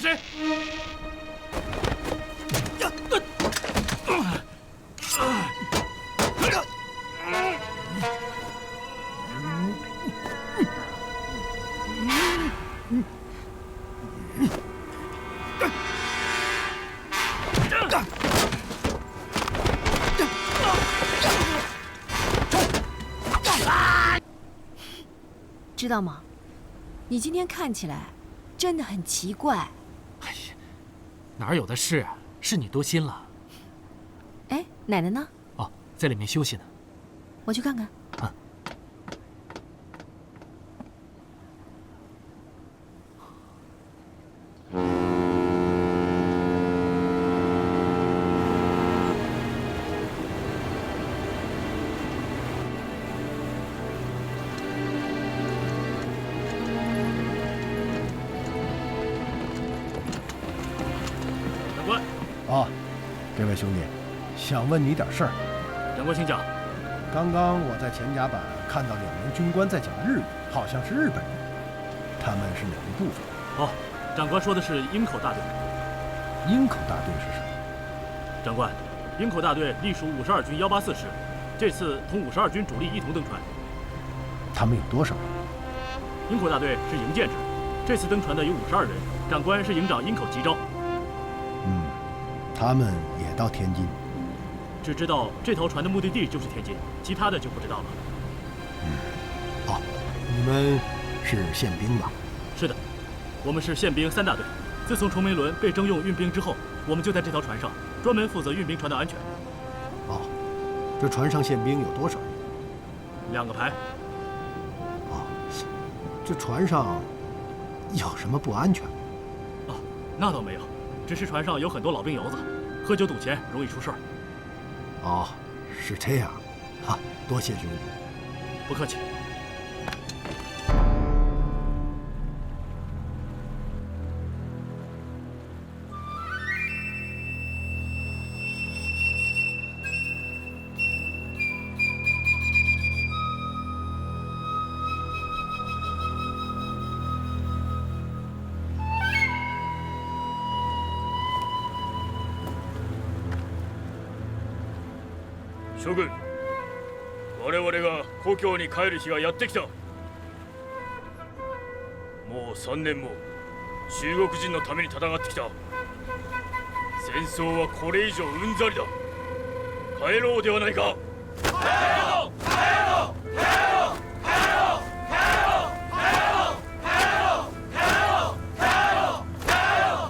谁？知道吗？你今天看起来真的很奇怪。哎呀，哪有的事啊？是你多心了。哎，奶奶呢？哦，在里面休息呢。我去看看。啊。长官。啊，这位兄弟，想问你点事儿。长官，请讲。刚刚我在钱甲板看到2名军官在讲日语，好像是日本人。他们是哪一部分？哦，长官说的是营口大队。营口大队是什么？长官，营口大队隶属52军184师，这次同52军主力一同登船。他们有多少人？营口大队是营建制，这次登船的有52人，长官是营长营口吉昭。他们也到天津。只知道这条船的目的地就是天津，其他的就不知道了。哦，你们是宪兵吧？是的，我们是宪兵3大队。自从崇明轮被征用运兵之后，我们就在这条船上，专门负责运兵船的安全。哦，这船上宪兵有多少人？2个排。哦，这船上有什么不安全？哦，那倒没有，只是船上有很多老兵油子，喝酒赌钱容易出事儿。哦，是这样，哈，多谢兄弟。不客气。諸君、我々が故郷に帰る日がやってきた。もう3年も中国人のために戦ってきた。戦争はこれ以上うんざりだ。帰ろうではないか。帰ろう、帰ろう、帰ろう、帰ろう、帰ろう、帰ろう、帰ろう、帰ろう、帰ろう、帰ろ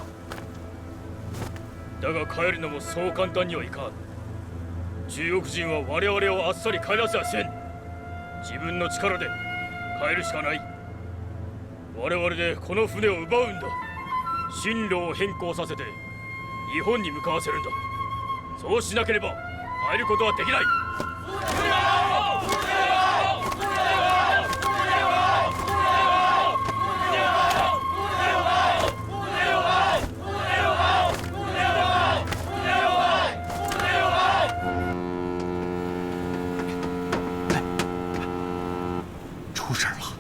う。だが帰るのもそう簡単にはいかん。中国人は我々をあっさり帰らせはせん。自分の力で帰るしかない。我々でこの船を奪うんだ。進路を変更させて日本に向かわせるんだ。そうしなければ帰ることはできない。出事了！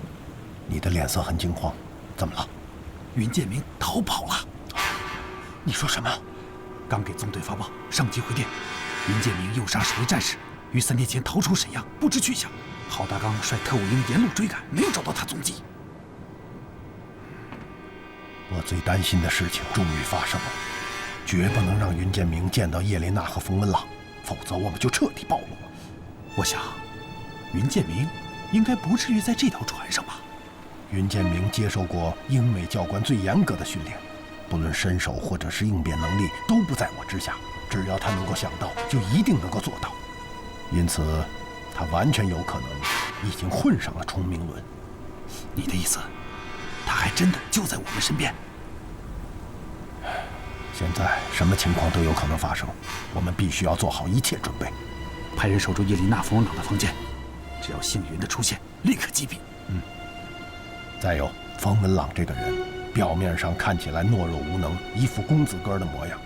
你的脸色很惊慌，怎么了？云建明逃跑了。你说什么？刚给纵队发报，上级回电，云建明诱杀守卫战士，于3天前逃出沈阳，不知去向。郝大刚率特务营沿路追赶，没有找到他踪迹。我最担心的事情终于发生了，绝不能让云建明见到叶琳娜和冯文朗，否则我们就彻底暴露了。我想，云建明应该不至于在这条船上吧？云建明接受过英美教官最严格的训练，不论身手或者是应变能力都不在我之下。只要他能够想到，就一定能够做到。因此，他完全有可能已经混上了崇明轮。你的意思，他还真的就在我们身边？现在什么情况都有可能发生，我们必须要做好一切准备。派人守住叶琳娜、冯文朗的房间，只要幸运的出现，立刻击毙。再有，冯文朗这个人，表面上看起来懦弱无能，一副公子哥的模样，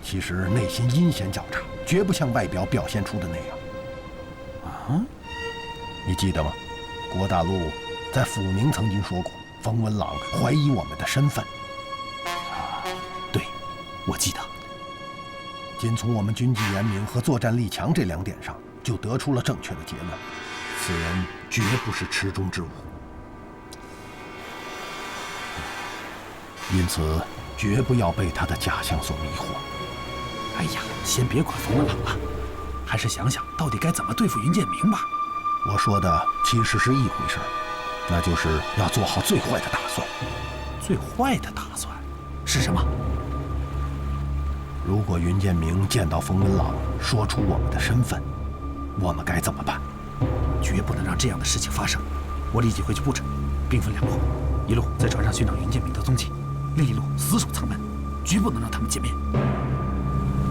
其实内心阴险狡诈，绝不像外表表现出的那样。啊？你记得吗？郭大陆在抚宁曾经说过，冯文朗怀疑我们的身份。仅从我们军纪严明和作战力强这2点上，就得出了正确的结论：此人绝不是池中之物。因此，绝不要被他的假象所迷惑。哎呀，先别管冯文朗了，还是想想到底该怎么对付云建明吧。我说的其实是一回事，那就是要做好最坏的打算。最坏的打算是什么？如果云建明见到冯文朗，说出我们的身份，我们该怎么办？绝不能让这样的事情发生。我立即回去布置，兵分2路，一路在船上寻找云建明的踪迹，另一路死守舱门，绝不能让他们见面。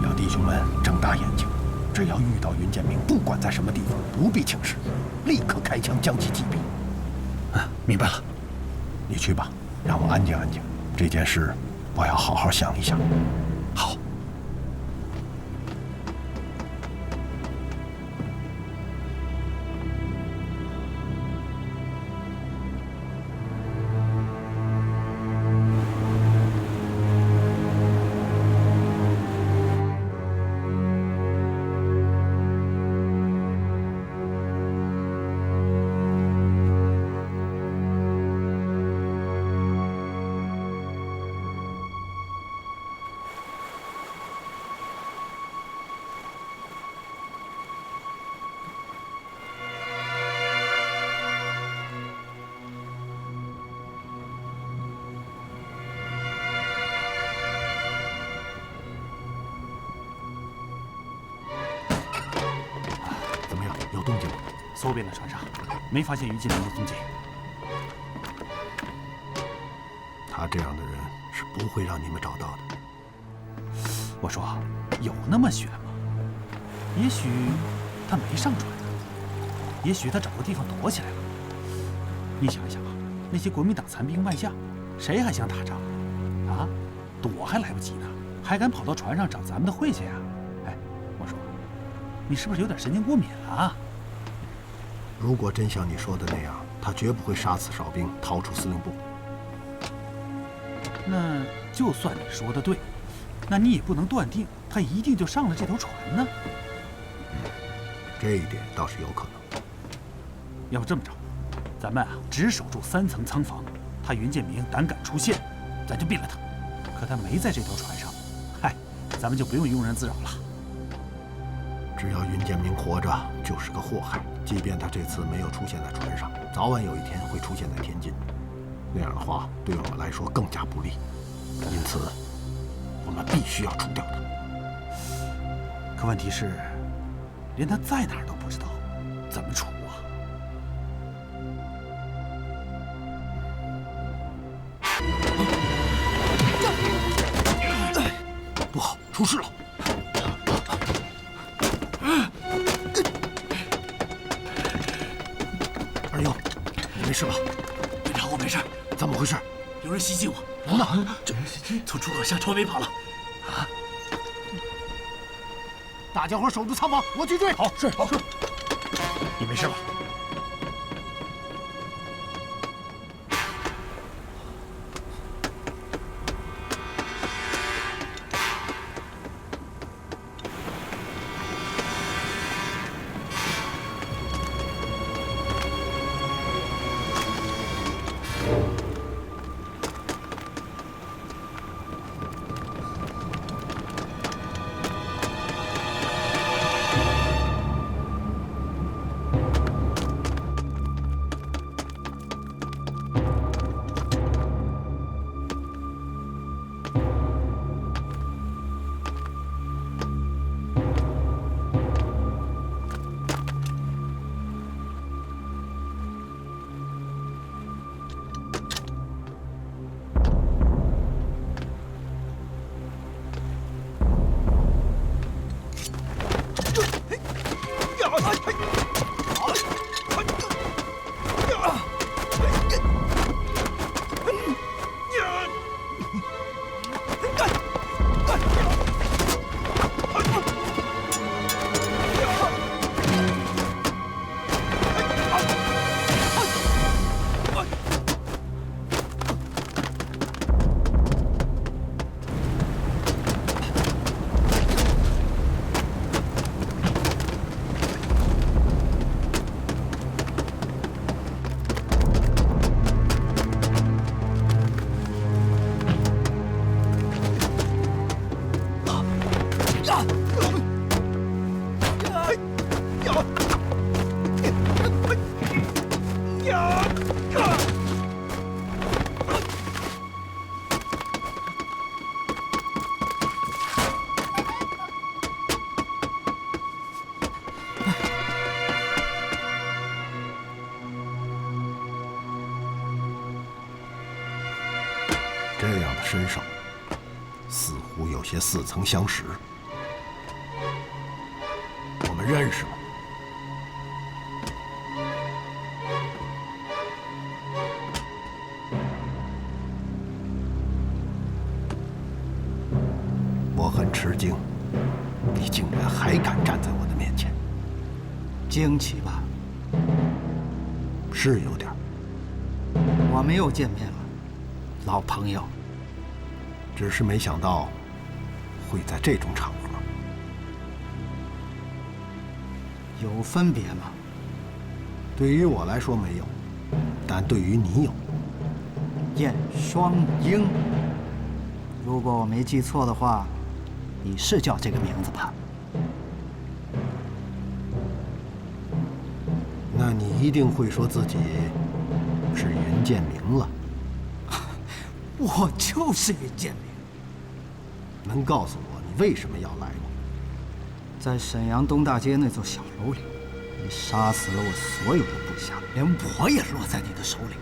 要弟兄们睁大眼睛，只要遇到云建明，不管在什么地方，不必轻视，立刻开枪将其击毙。明白了。你去吧，让我安静安静。这件事，我要好好想一想。好。有动静吗？搜遍了船上，没发现云建明的踪迹。他这样的人是不会让你们找到的。我说，有那么悬吗？也许他没上船呢，也许他找个地方躲起来了。你想一想啊，那些国民党残兵败将，谁还想打仗啊？躲还来不及呢，还敢跑到船上找咱们的晦气啊？哎，我说，你是不是有点神经过敏了啊？如果真像你说的那样，他绝不会杀死哨兵，逃出司令部。那就算你说的对，那你也不能断定他一定就上了这条船呢。这一点倒是有可能。要不这么着，咱们啊只守住3层舱房，他云建明胆敢出现，咱就毙了他。可他没在这条船上，嗨，咱们就不用庸人自扰了。只要云建明活着，就是个祸害。即便他这次没有出现在船上，早晚有一天会出现在天津。那样的话，对我们来说更加不利。因此，我们必须要除掉他。可问题是，连他在哪儿都不知道，怎么除啊？不好，出事了！二优，你没事吧？队长，我没事。怎么回事？有人袭击我。人呢？从出口下窗围跑了。啊！大家伙守住舱房，我去追。好，是。你没事吧？这样的身手，似乎有些似曾相识。我们认识吗？我很吃惊，你竟然还敢站在我的面前。惊奇吧？是有点。我们又见面了，老朋友。只是没想到会在这种场合。有分别吗？对于我来说没有，但对于你有。燕双鹰，如果我没记错的话，你是叫这个名字吧？那你一定会说自己是云剑明了。我就是云剑明。能告诉我你为什么要来吗？在沈阳东大街那座小楼里，你杀死了我所有的部下，连我也落在你的手里。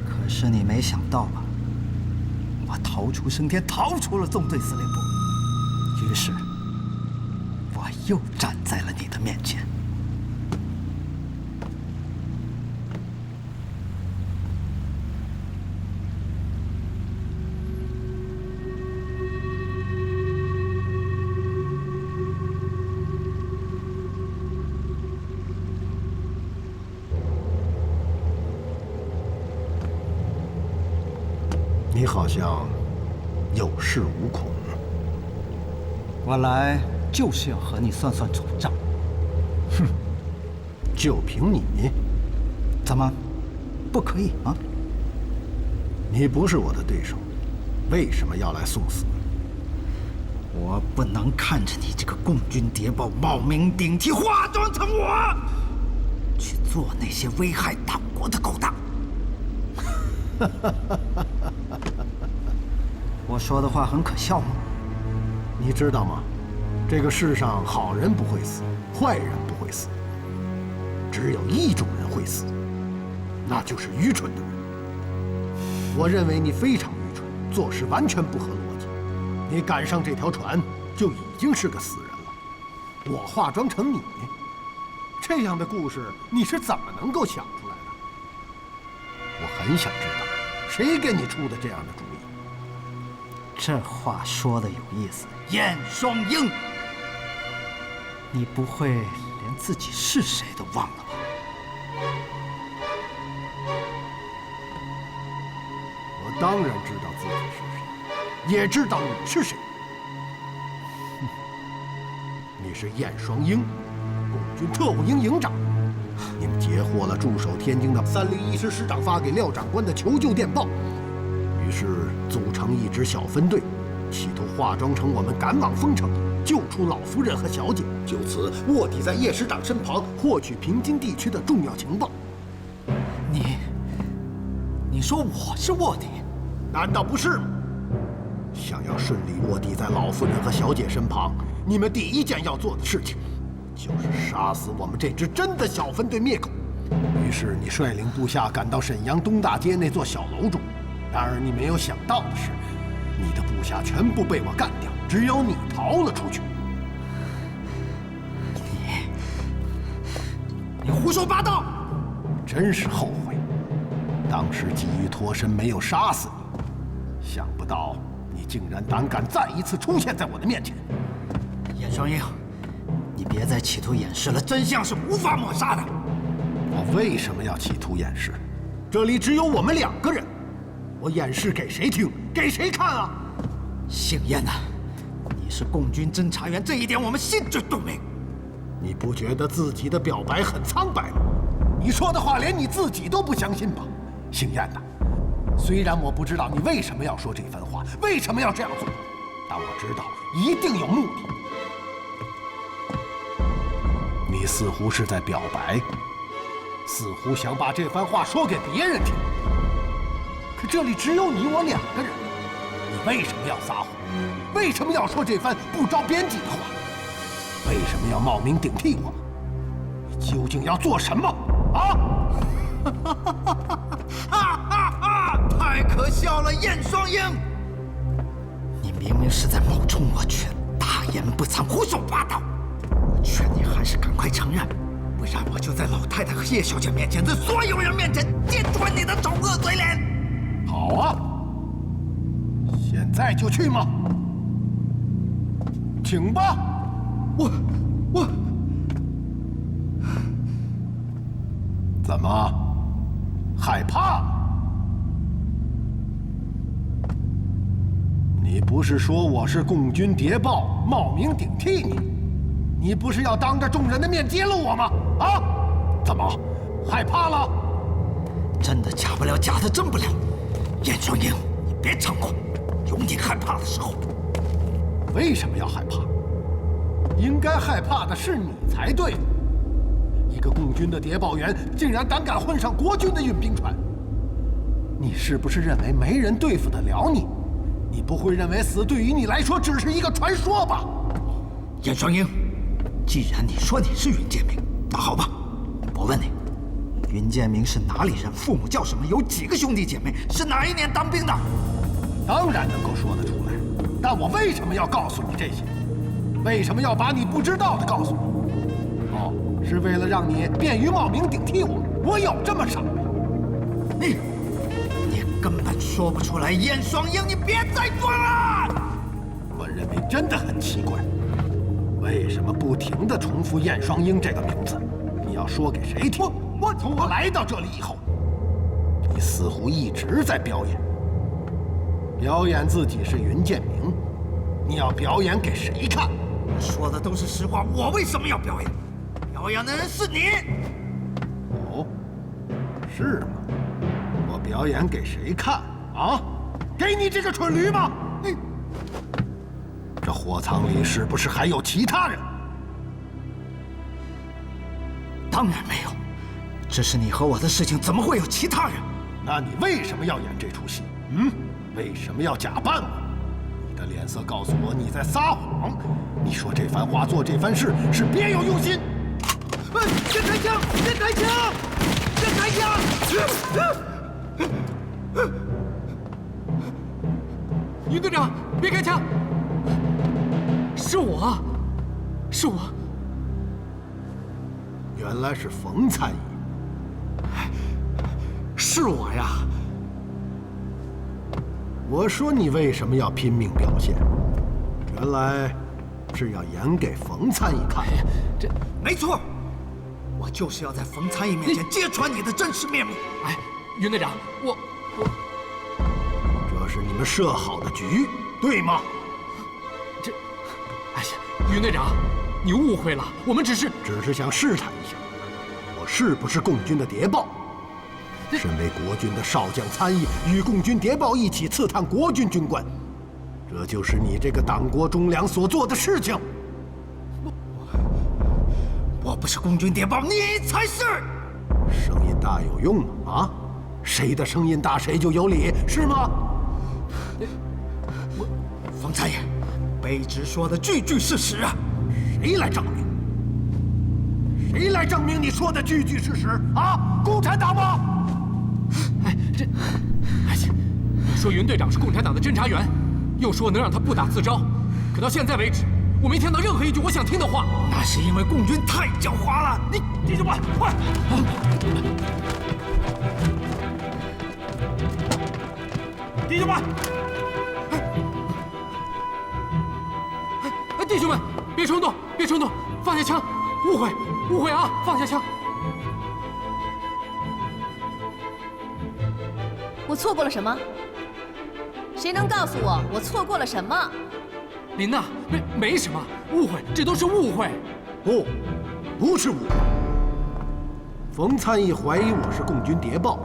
可是你没想到吧？我逃出升天，逃出了纵队司令部，于是我又站在了你的面前。你好像有恃无恐。我来就是要和你算算总账。哼，就凭你？怎么，不可以吗？你不是我的对手，为什么要来送死？我不能看着你这个共军谍报冒名顶替，化妆成我，去做那些危害党国的勾当。我说的话很可笑吗？你知道吗？这个世上好人不会死，坏人不会死，只有一种人会死，那就是愚蠢的人。我认为你非常愚蠢，做事完全不合逻辑。你赶上这条船就已经是个死人了。我化妆成你，这样的故事你是怎么能够想出来的？我很想知道，谁给你出的这样的主意？这话说的有意思，燕双鹰，你不会连自己是谁都忘了吧？我当然知道自己是谁，也知道你是谁。你是燕双鹰，共军特务营营长。你们截获了驻守天津的301师师长发给廖长官的求救电报。于是组成一支小分队，企图化妆成我们赶往丰城，救出老夫人和小姐，就此卧底在叶师长身旁，获取平津地区的重要情报。你说我是卧底，难道不是吗？想要顺利卧底在老夫人和小姐身旁，你们第一件要做的事情，就是杀死我们这支真的小分队灭口。于是你率领部下赶到沈阳东大街那座小楼中。然而你没有想到的是，你的部下全部被我干掉，只有你逃了出去。你胡说八道！真是后悔，当时急于脱身，没有杀死你。想不到你竟然胆敢再一次出现在我的面前。燕双鹰，你别再企图掩饰了，真相是无法抹杀的。我为什么要企图掩饰？这里只有我们2个人。我掩饰给谁听，给谁看啊？姓燕的，你是共军侦察员，这一点我们心知肚明。你不觉得自己的表白很苍白吗？你说的话连你自己都不相信吧？姓燕的，虽然我不知道你为什么要说这番话，为什么要这样做，但我知道一定有目的。你你似乎是在表白，似乎想把这番话说给别人听。可这里只有你我两个人，你为什么要撒谎？为什么要说这番不着边际的话？为什么要冒名顶替我？你究竟要做什么啊？太可笑了，燕双鹰！你明明是在冒充我劝，大言不惭，胡说八道。我劝你还是赶快承认，不然我就在老太太和叶小姐面前，在所有人面前揭穿你的丑恶嘴脸。好啊，现在就去吗？请吧。我怎么害怕？你不是说我是共军谍报，冒名顶替你？你不是要当着众人的面揭露我吗？啊？怎么害怕了？真的假不了，假的真不了。燕双鹰，你别猖狂，有你害怕的时候。为什么要害怕？应该害怕的是你才对。一个共军的谍报员竟然胆敢混上国军的运兵船，你是不是认为没人对付得了你？你不会认为死对于你来说只是一个传说吧？燕双鹰，既然你说你是云建明，那好吧，我问你，云建明是哪里人？父母叫什么？有几个兄弟姐妹？是哪一年当兵的？当然能够说得出来，但我为什么要告诉你这些？为什么要把你不知道的告诉我？哦，是为了让你便于冒名顶替我？我有这么傻吗？你根本说不出来。燕双鹰，你别再装了！我认为真的很奇怪，为什么不停地重复燕双鹰这个名字？你要说给谁听？从我来到这里以后，你似乎一直在表演自己是云建明。你要表演给谁看？我说的都是实话，我为什么要表演？表演的人是你。哦，是吗？我表演给谁看啊？给你这个蠢驴吗？这货仓里是不是还有其他人？当然没有，这是你和我的事情，怎么会有其他人？那你为什么要演这出戏？为什么要假扮我？你的脸色告诉我你在撒谎。你说这番话，做这番事是别有用心。别开枪！别开枪！别开枪！云队长，别开枪！是我。原来是冯参议。是我呀！我说你为什么要拼命表现？原来是要演给冯参议看。这没错，我就是要在冯参议面前揭穿你的真实面目。哎，云队长，我这是你们设好的局，对吗？哎呀，云队长，你误会了，我们只是想试探一下，我是不是共军的谍报？身为国军的少将参议，与共军谍报一起刺探国军军官，这就是你这个党国忠良所做的事情。我不是共军谍报，你才是。声音大有用吗？啊，谁的声音大谁就有理，是吗？冯参议，卑职说的句句是实啊！谁来证明？谁来证明你说的句句是实啊？共产党吗？你说云队长是共产党的侦察员，又说能让他不打自招，可到现在为止，我没听到任何一句我想听的话。那是因为共军太狡猾了。弟兄们，快！弟兄们，弟兄们，别冲动，别冲动，放下枪，误会啊，放下枪。我错过了什么？谁能告诉我错过了什么？林娜，没什么误会，这都是误会。不是误会。冯参议怀疑我是共军谍报，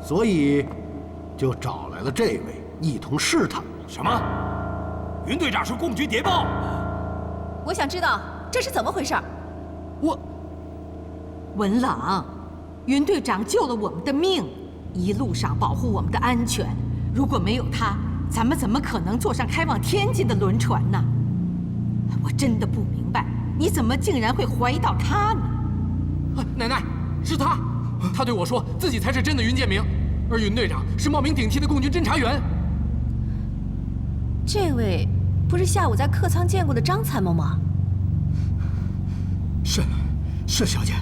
所以就找来了这位一同试探。什么？云队长是共军谍报？我想知道这是怎么回事。文朗，云队长救了我们的命，一路上保护我们的安全。如果没有他，咱们怎么可能坐上开往天津的轮船呢？我真的不明白，你怎么竟然会怀疑到他呢？奶奶，是他，他对我说自己才是真的云建明，而云队长是冒名顶替的共军侦察员。这位不是下午在客舱见过的张参谋吗？是小姐。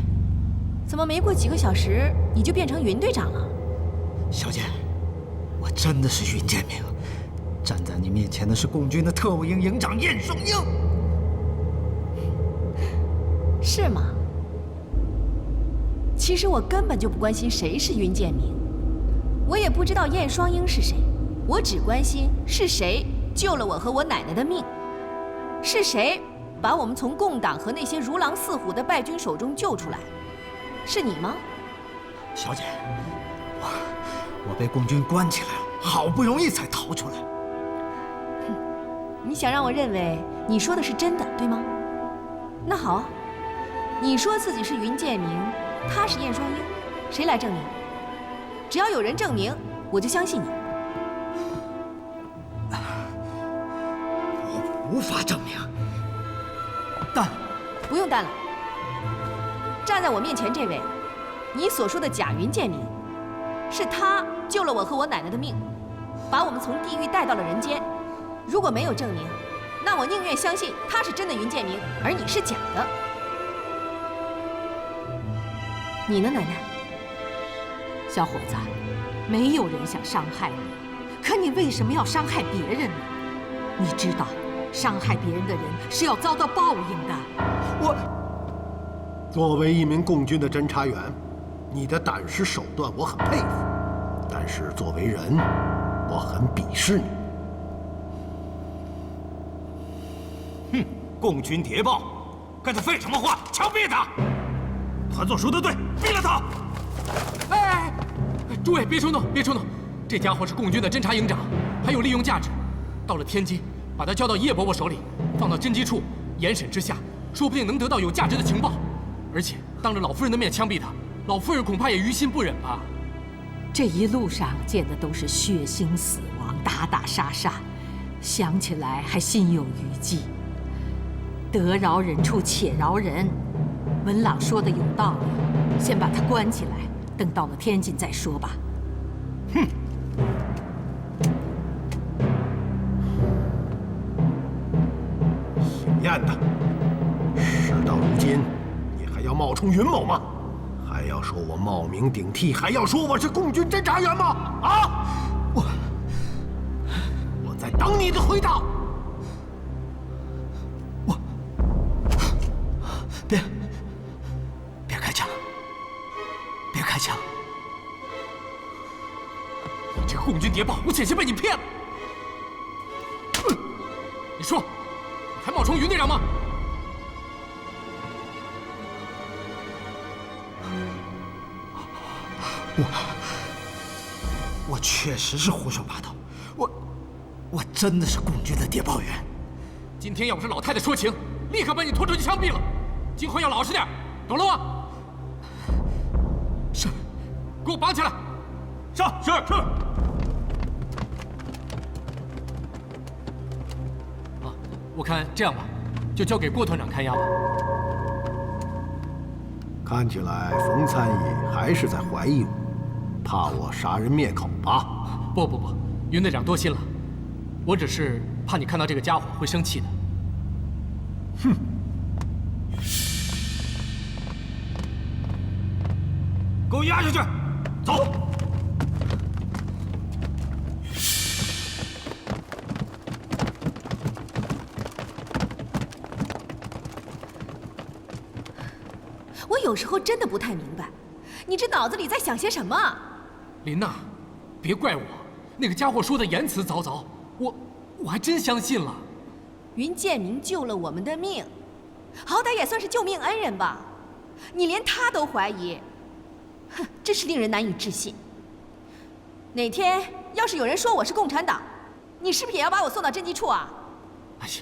怎么没过几个小时你就变成云队长了？小姐，我真的是云建明，站在你面前的是共军的特务营营长燕双鹰。是吗？其实我根本就不关心谁是云建明，我也不知道燕双鹰是谁，我只关心是谁救了我和我奶奶的命，是谁把我们从共党和那些如狼似虎的败军手中救出来？是你吗？小姐，我被共军关起来了，好不容易才逃出来。你想让我认为你说的是真的，对吗？那好啊，你说自己是云建明，他是燕双鹰，谁来证明？只要有人证明，我就相信你。我无法证明，但不用但了。站在我面前这位，你所说的假云建明，是他救了我和我奶奶的命，把我们从地狱带到了人间。如果没有证明，那我宁愿相信他是真的云建明，而你是假的。你呢，奶奶？小伙子，没有人想伤害你，可你为什么要伤害别人呢？你知道，伤害别人的人是要遭到报应的。作为一名共军的侦察员，你的胆识手段我很佩服，但是作为人，我很鄙视你。哼，共军谍报，跟他废什么话？枪毙他！团座说得对，毙了他！哎，诸位别冲动，别冲动，这家伙是共军的侦察营长，还有利用价值。到了天津，把他交到叶伯伯手里，放到侦缉处严审之下，说不定能得到有价值的情报。而且当着老夫人的面枪毙他，老夫人恐怕也于心不忍吧。这一路上见的都是血腥死亡，打打杀杀，想起来还心有余悸。得饶人处且饶人，文朗说的有道理，先把他关起来，等到了天津再说吧。哼！姓燕的，事到如今，你还要冒充云某吗？还要说我冒名顶替，还要说我是共军侦察员吗？啊！我在等你的回答。别开枪！别开枪！你这个共军谍报，我险些被你骗了。你说，你还冒充云队长吗？我确实是胡说八道，我真的是共军的谍报员。今天要不是老太太说情，立刻把你拖出去枪毙了。今后要老实点，懂了吗？是，给我绑起来。是。啊，我看这样吧，就交给郭团长看押吧。看起来冯参议还是在怀疑我，怕我杀人灭口吧？不，云队长多心了，我只是怕你看到这个家伙会生气的。哼！给我押下去，走！我有时候真的不太明白，你这脑子里在想些什么？林娜，别怪我，那个家伙说的言辞凿凿，我还真相信了。云建明救了我们的命，好歹也算是救命恩人吧？你连他都怀疑，哼，真是令人难以置信。哪天要是有人说我是共产党，你是不是也要把我送到侦缉处啊？哎呀，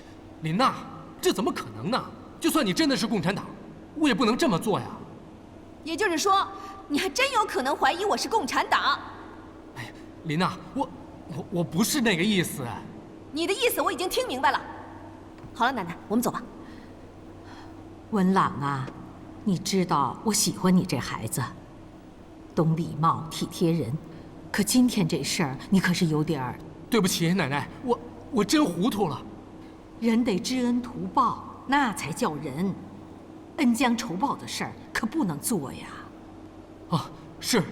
林娜，这怎么可能呢？就算你真的是共产党，我也不能这么做呀。也就是说，你还真有可能怀疑我是共产党。哎呀，琳娜，我不是那个意思。你的意思我已经听明白了。好了，奶奶，我们走吧。文朗啊，你知道我喜欢你这孩子，懂礼貌、体贴人。可今天这事儿，你可是有点儿……对不起，奶奶，我真糊涂了。人得知恩图报，那才叫人。恩将仇报的事儿可不能做呀。啊，是，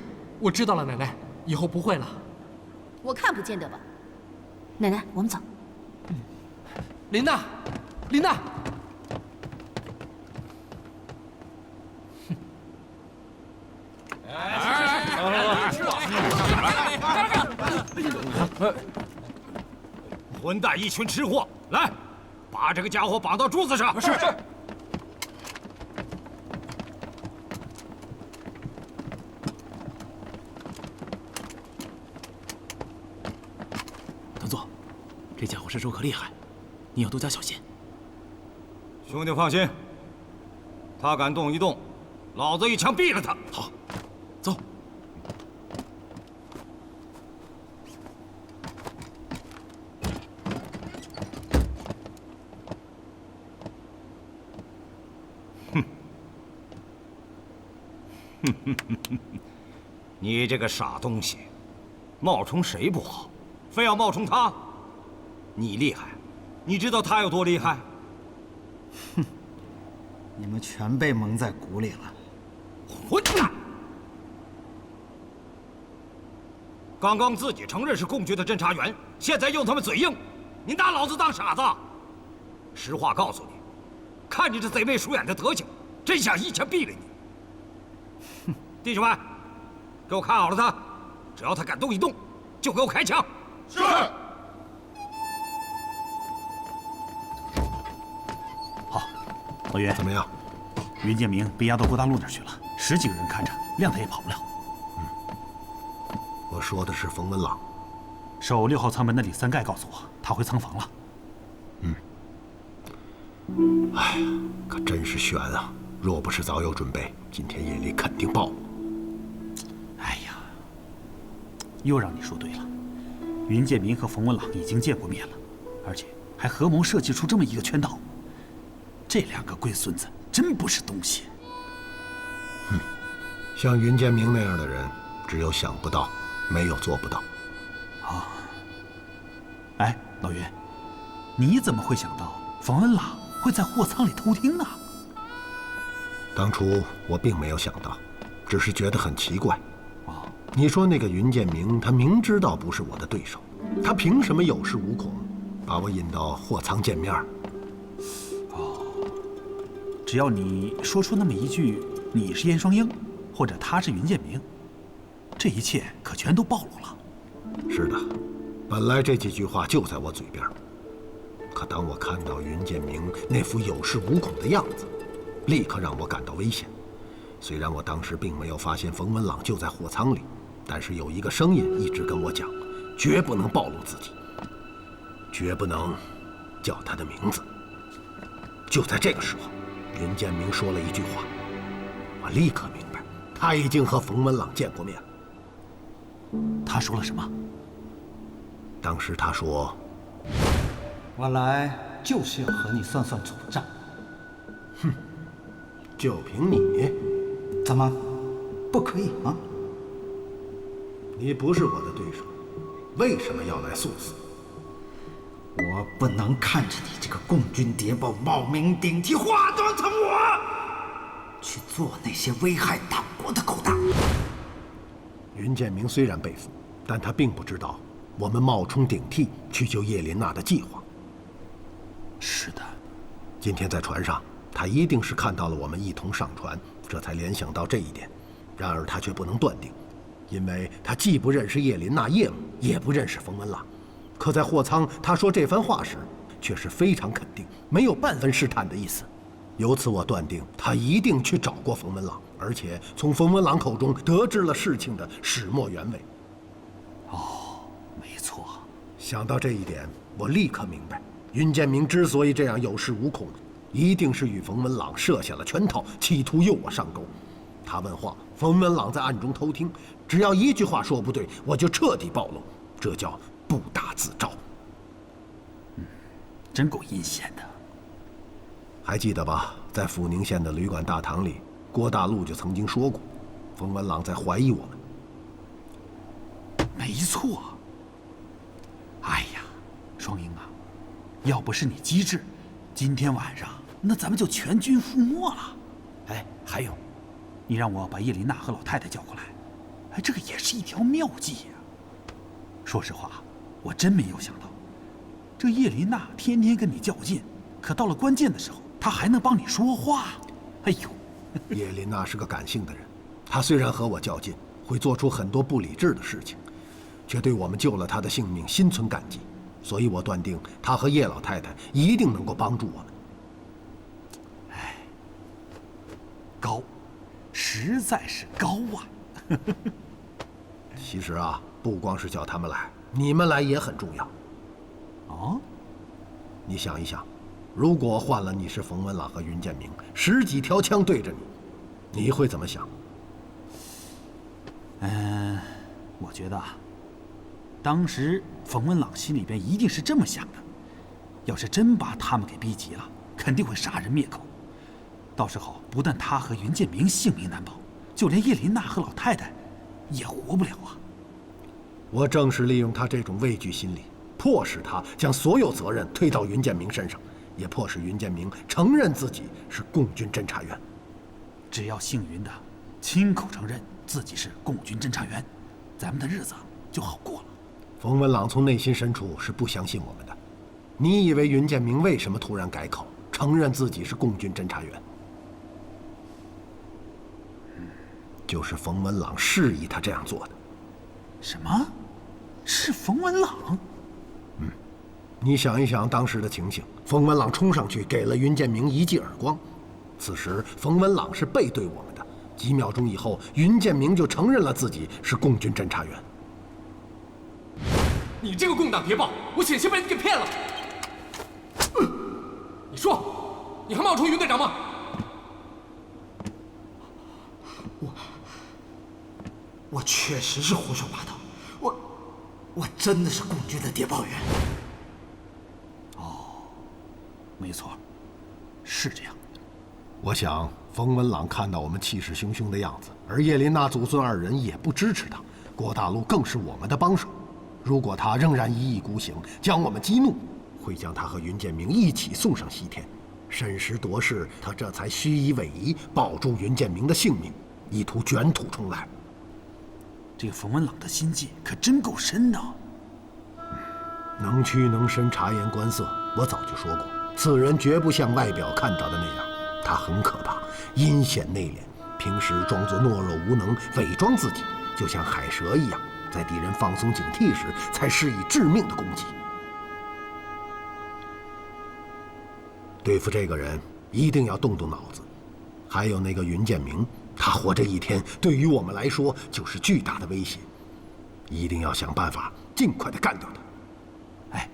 我知道了，奶奶，以后不会了。我看不见得吧。奶奶，我们走。琳娜，琳娜。混蛋，一群吃货！来，把这个家伙绑到柱子上。是。团座，这家伙身手可厉害，你要多加小心。兄弟放心，他敢动一动，老子一枪毙了他。好，走。你这个傻东西，冒充谁不好，非要冒充他？你厉害，你知道他有多厉害？哼，你们全被蒙在鼓里了。混蛋！刚刚自己承认是共军的侦察员，现在又他妈嘴硬，你拿老子当傻子？实话告诉你，看你这贼眉鼠眼的德行，真想一枪毙了你。弟兄们，给我看好了他，只要他敢动一动，就给我开枪。是。好，老袁，怎么样？云建明被押到郭大路那儿去了，10几个人看着，亮他也跑不了。我说的是冯文朗。守6号舱门的李三盖告诉我，他回仓房了。哎呀，可真是悬啊！若不是早有准备，今天夜里肯定爆。哎呀，又让你说对了，云建明和冯文朗已经见过面了，而且还合谋设计出这么一个圈套。这2个龟孙子真不是东西。像云建明那样的人，只有想不到，没有做不到。啊，哎，老云，你怎么会想到冯文朗会在货舱里偷听呢？当初我并没有想到，只是觉得很奇怪。你说那个云建明，他明知道不是我的对手，他凭什么有恃无恐，把我引到货舱见面？只要你说出那么一句“你是燕双鹰”，或者“他是云建明”，这一切可全都暴露了。是的，本来这几句话就在我嘴边，可当我看到云建明那副有恃无恐的样子，立刻让我感到危险。虽然我当时并没有发现冯文朗就在货舱里，但是有一个声音一直跟我讲，绝不能暴露自己，绝不能叫他的名字。就在这个时候，云建明说了一句话，我立刻明白，他已经和冯文朗见过面了。他说了什么？当时他说：“我来就是要和你算算总账。”哼，就凭你？怎么，不可以吗？你不是我的对手，为什么要来送死？我不能看着你这个共军谍报冒名顶替、化妆成我，去做那些危害党国的勾当。云建明虽然被俘，但他并不知道我们冒充顶替去救叶琳娜的计划。是的，今天在船上，他一定是看到了我们一同上船，这才联想到这一点。然而他却不能断定，因为他既不认识叶琳娜叶母，也不认识冯文朗。可在货舱他说这番话时，却是非常肯定，没有半分试探的意思。由此我断定，他一定去找过冯文朗，而且从冯文朗口中得知了事情的始末原委。哦，没错。想到这一点，我立刻明白，云建明之所以这样有恃无恐，一定是与冯文朗设下了圈套，企图诱我上钩。他问话，冯文朗在暗中偷听，只要一句话说不对，我就彻底暴露，这叫不打自招。真够阴险的。还记得吧？在阜宁县的旅馆大堂里，郭大陆就曾经说过，冯文朗在怀疑我们。没错。哎呀，双鹰啊，要不是你机智，今天晚上那咱们就全军覆没了。哎，还有，你让我把叶琳娜和老太太叫过来，哎，这个也是一条妙计呀。说实话，我真没有想到，这叶琳娜天天跟你较劲，可到了关键的时候，她还能帮你说话。哎呦，叶琳娜是个感性的人，她虽然和我较劲，会做出很多不理智的事情，却对我们救了她的性命心存感激，所以我断定她和叶老太太一定能够帮助我们。哎，高，实在是高啊！其实啊，不光是叫他们来，你们来也很重要。哦，你想一想，如果换了你是冯文朗和云建明，10几条枪对着你，你会怎么想？我觉得啊，当时冯文朗心里边一定是这么想的：要是真把他们给逼急了，肯定会杀人灭口。到时候不但他和云建明性命难保，就连叶琳娜和老太太也活不了啊！我正是利用他这种畏惧心理，迫使他将所有责任推到云建明身上，也迫使云建明承认自己是共军侦察员。只要姓云的亲口承认自己是共军侦察员，咱们的日子就好过了。冯文朗从内心深处是不相信我们的。你以为云建明为什么突然改口，承认自己是共军侦察员？就是冯文朗示意他这样做的。什么？是冯文朗？你想一想当时的情形，冯文朗冲上去给了云建明一记耳光，此时冯文朗是背对我们的。几秒钟以后，云建明就承认了自己是共军侦察员。你这个共党谍报，我险些被你给骗了。你说，你还冒充云队长吗？我确实是胡说八道，我真的是共军的谍报员。没错，是这样。我想冯文朗看到我们气势汹汹的样子，而叶琳娜祖孙2人也不支持他，郭大陆更是我们的帮手。如果他仍然一意孤行，将我们激怒，会将他和云建明一起送上西天。审时度势，他这才虚以委蛇，保住云建明的性命，意图卷土重来。这个冯文朗的心计可真够深的。能屈能伸，察言观色，我早就说过，此人绝不像外表看到的那样，他很可怕，阴险内敛，平时装作懦弱无能，伪装自己，就像海蛇一样，在敌人放松警惕时才施以致命的攻击。对付这个人一定要动动脑子。还有那个云建明，他活着一天对于我们来说就是巨大的威胁，一定要想办法尽快的干掉他。哎，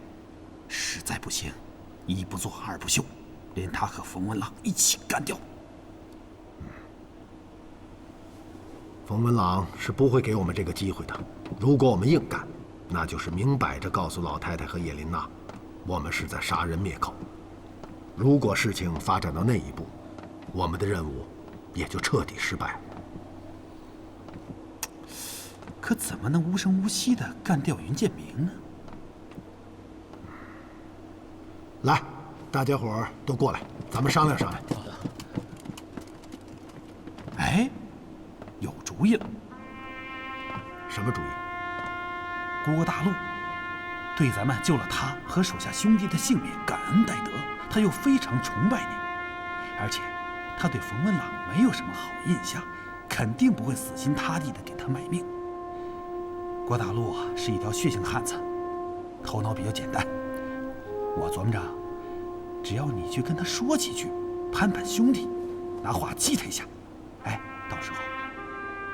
实在不行，一不做二不休，连他和冯文朗一起干掉。冯文朗是不会给我们这个机会的。如果我们硬干，那就是明摆着告诉老太太和叶琳娜，我们是在杀人灭口。如果事情发展到那一步，我们的任务也就彻底失败。可怎么能无声无息地干掉云建明呢？来，大家伙儿都过来，咱们商量商量。好的。哎，有主意了。什么主意？郭大陆对咱们救了他和手下兄弟的性命感恩戴德，他又非常崇拜你，而且他对冯文朗没有什么好印象，肯定不会死心塌地地给他卖命。郭大陆啊，是一条血性汉子，头脑比较简单。我琢磨着，只要你去跟他说几句，攀攀兄弟，拿话激他一下，哎，到时候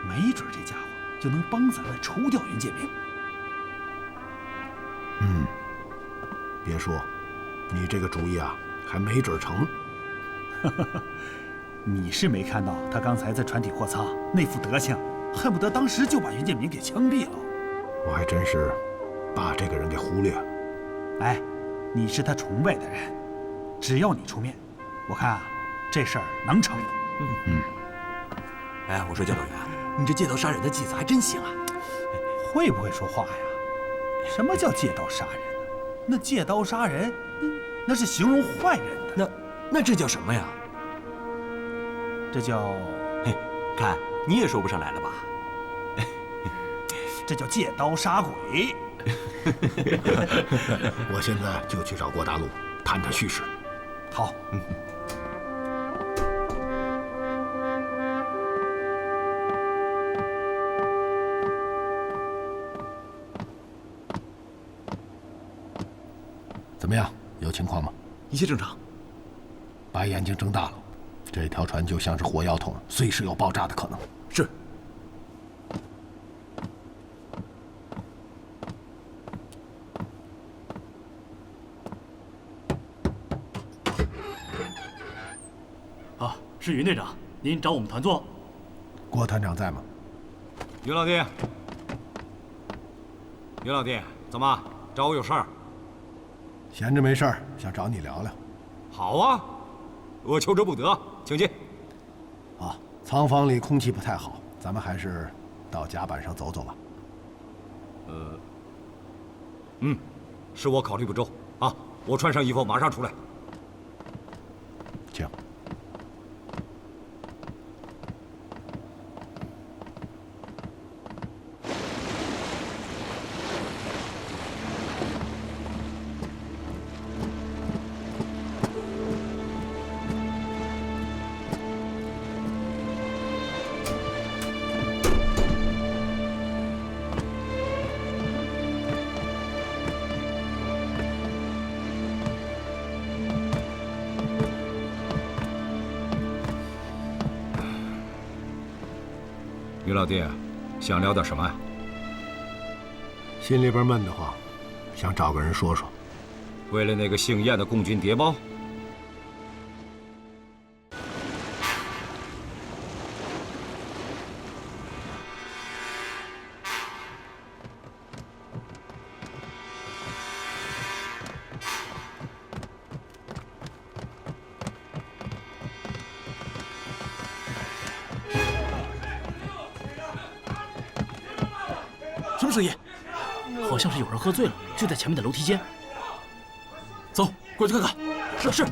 没准这家伙就能帮咱们除掉云建明。别说，你这个主意啊，还没准成。你是没看到他刚才在船底货擦那副德行，恨不得当时就把袁建明给枪毙了。我还真是把这个人给忽略了。哎，你是他崇拜的人，只要你出面，我看啊，这事儿能成。哎，我说教导员，你这借刀杀人的计子还真行啊！会不会说话呀？什么叫借刀杀人呢？那借刀杀人，那是形容坏人的。那这叫什么呀？这叫……嘿，看你也说不上来了吧？这叫借刀杀鬼。我现在就去找郭大路谈谈叙事。好。怎么样？有情况吗？一切正常。把眼睛睁大了，这条船就像是火药桶，随时有爆炸的可能。是。啊，是云队长，您找我们团座。郭团长在吗？云老弟，云老弟，怎么找我有事儿？闲着没事儿，想找你聊聊。好啊，我求之不得，请进。啊，仓房里空气不太好，咱们还是到甲板上走走吧。是我考虑不周啊！我穿上衣服马上出来。请。于老弟，想聊点什么呀？心里边闷得慌，想找个人说说。为了那个姓燕的共军谍报？什么声音？好像是有人喝醉了，就在前面的楼梯间。走，过去看看。是。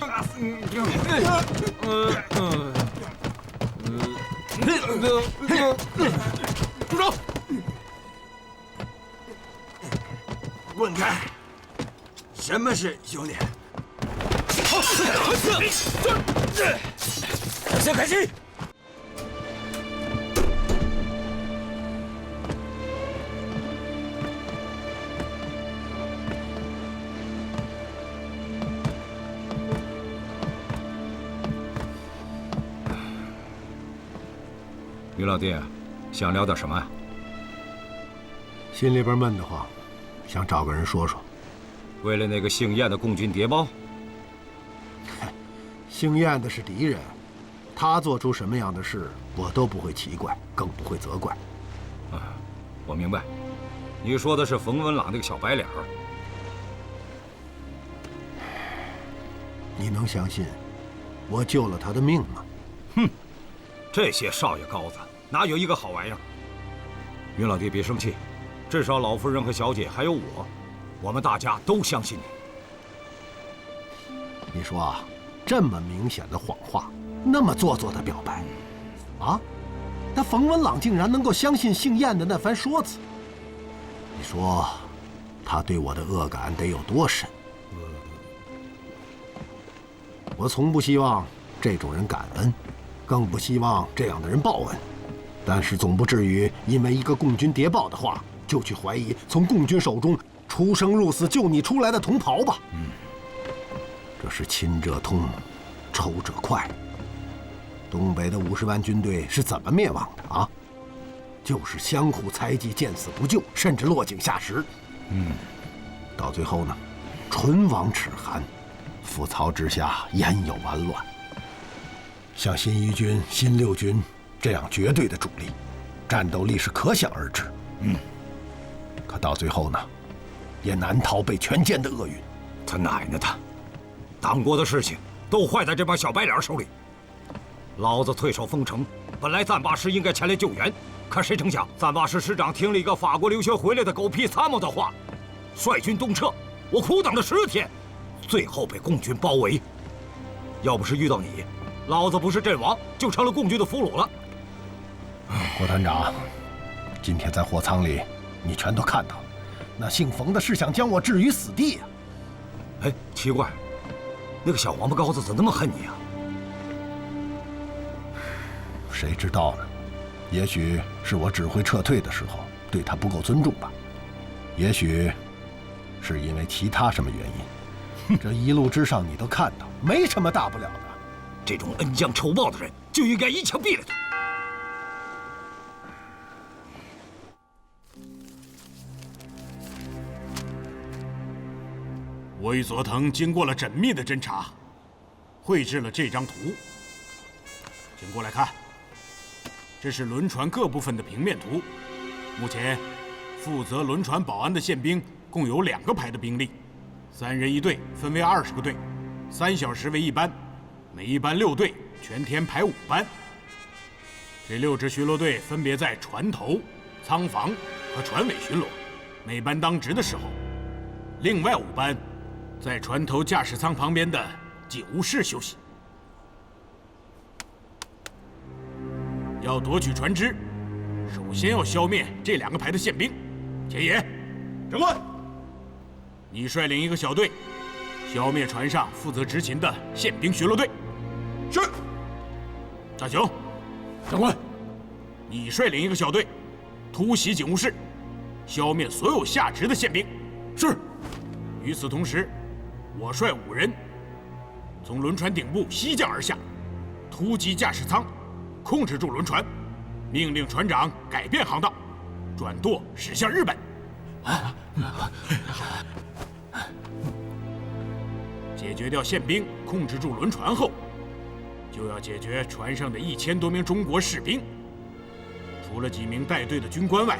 住手！滚开！什么事，兄弟？先开枪！于老弟，想聊点什么呀？心里边闷得慌，想找个人说说。为了那个姓燕的共军谍报？姓燕的是敌人，他做出什么样的事，我都不会奇怪，更不会责怪。啊，我明白，你说的是冯文朗那个小白脸儿。你能相信我救了他的命吗？哼，这些少爷高子哪有一个好玩意儿？云老弟别生气，至少老夫人和小姐还有我们大家都相信你。你说啊，这么明显的谎话，那么做作的表白，啊，那冯文朗竟然能够相信姓燕的那番说辞，你说他对我的恶感得有多深？我从不希望这种人感恩，更不希望这样的人报恩，但是总不至于因为一个共军谍报的话，就去怀疑从共军手中出生入死救你出来的同袍吧？这是亲者痛，仇者快。东北的50万军队是怎么灭亡的啊？就是相互猜忌，见死不救，甚至落井下石。到最后呢，唇亡齿寒，覆巢之下，焉有完卵？像新一军、新六军这样绝对的主力，战斗力是可想而知。可到最后呢，也难逃被全歼的厄运。他奶奶的，党国的事情都坏在这帮小白脸手里。老子退守丰城，本来赞霸师应该前来救援，可谁成想赞霸师师长听了一个法国留学回来的狗屁参谋的话，率军东撤。我苦等了10天，最后被共军包围。要不是遇到你，老子不是阵亡，就成了共军的俘虏了。郭团长，今天在货仓里，你全都看到了。那姓冯的是想将我置于死地呀！哎，奇怪，那个小王八羔子怎么那么恨你啊？谁知道呢？也许是我指挥撤退的时候对他不够尊重吧，也许是因为其他什么原因。这一路之上你都看到，没什么大不了的。这种恩将仇报的人就应该一枪毙了他。我与佐藤经过了缜密的侦查，绘制了这张图，请过来看。这是轮船各部分的平面图。目前，负责轮船保安的宪兵共有2个排的兵力，3人1队，分为20个队，3小时为一班，每一班6队，全天排5班。这6支巡逻队分别在船头、舱房和船尾巡逻，每班当值的时候。另外5班在船头驾驶舱旁边的警务室休息。要夺取船只，首先要消灭这2个排的宪兵。田野，长官，你率领一个小队，消灭船上负责执勤的宪兵巡逻队。是。大雄，长官，你率领一个小队，突袭警务室，消灭所有下职的宪兵。是。与此同时，我率5人从轮船顶部西降而下，突击驾驶舱，控制住轮船，命令船长改变航道，转舵驶向日本。解决掉宪兵，控制住轮船后，就要解决船上的1000多名中国士兵。除了几名带队的军官外，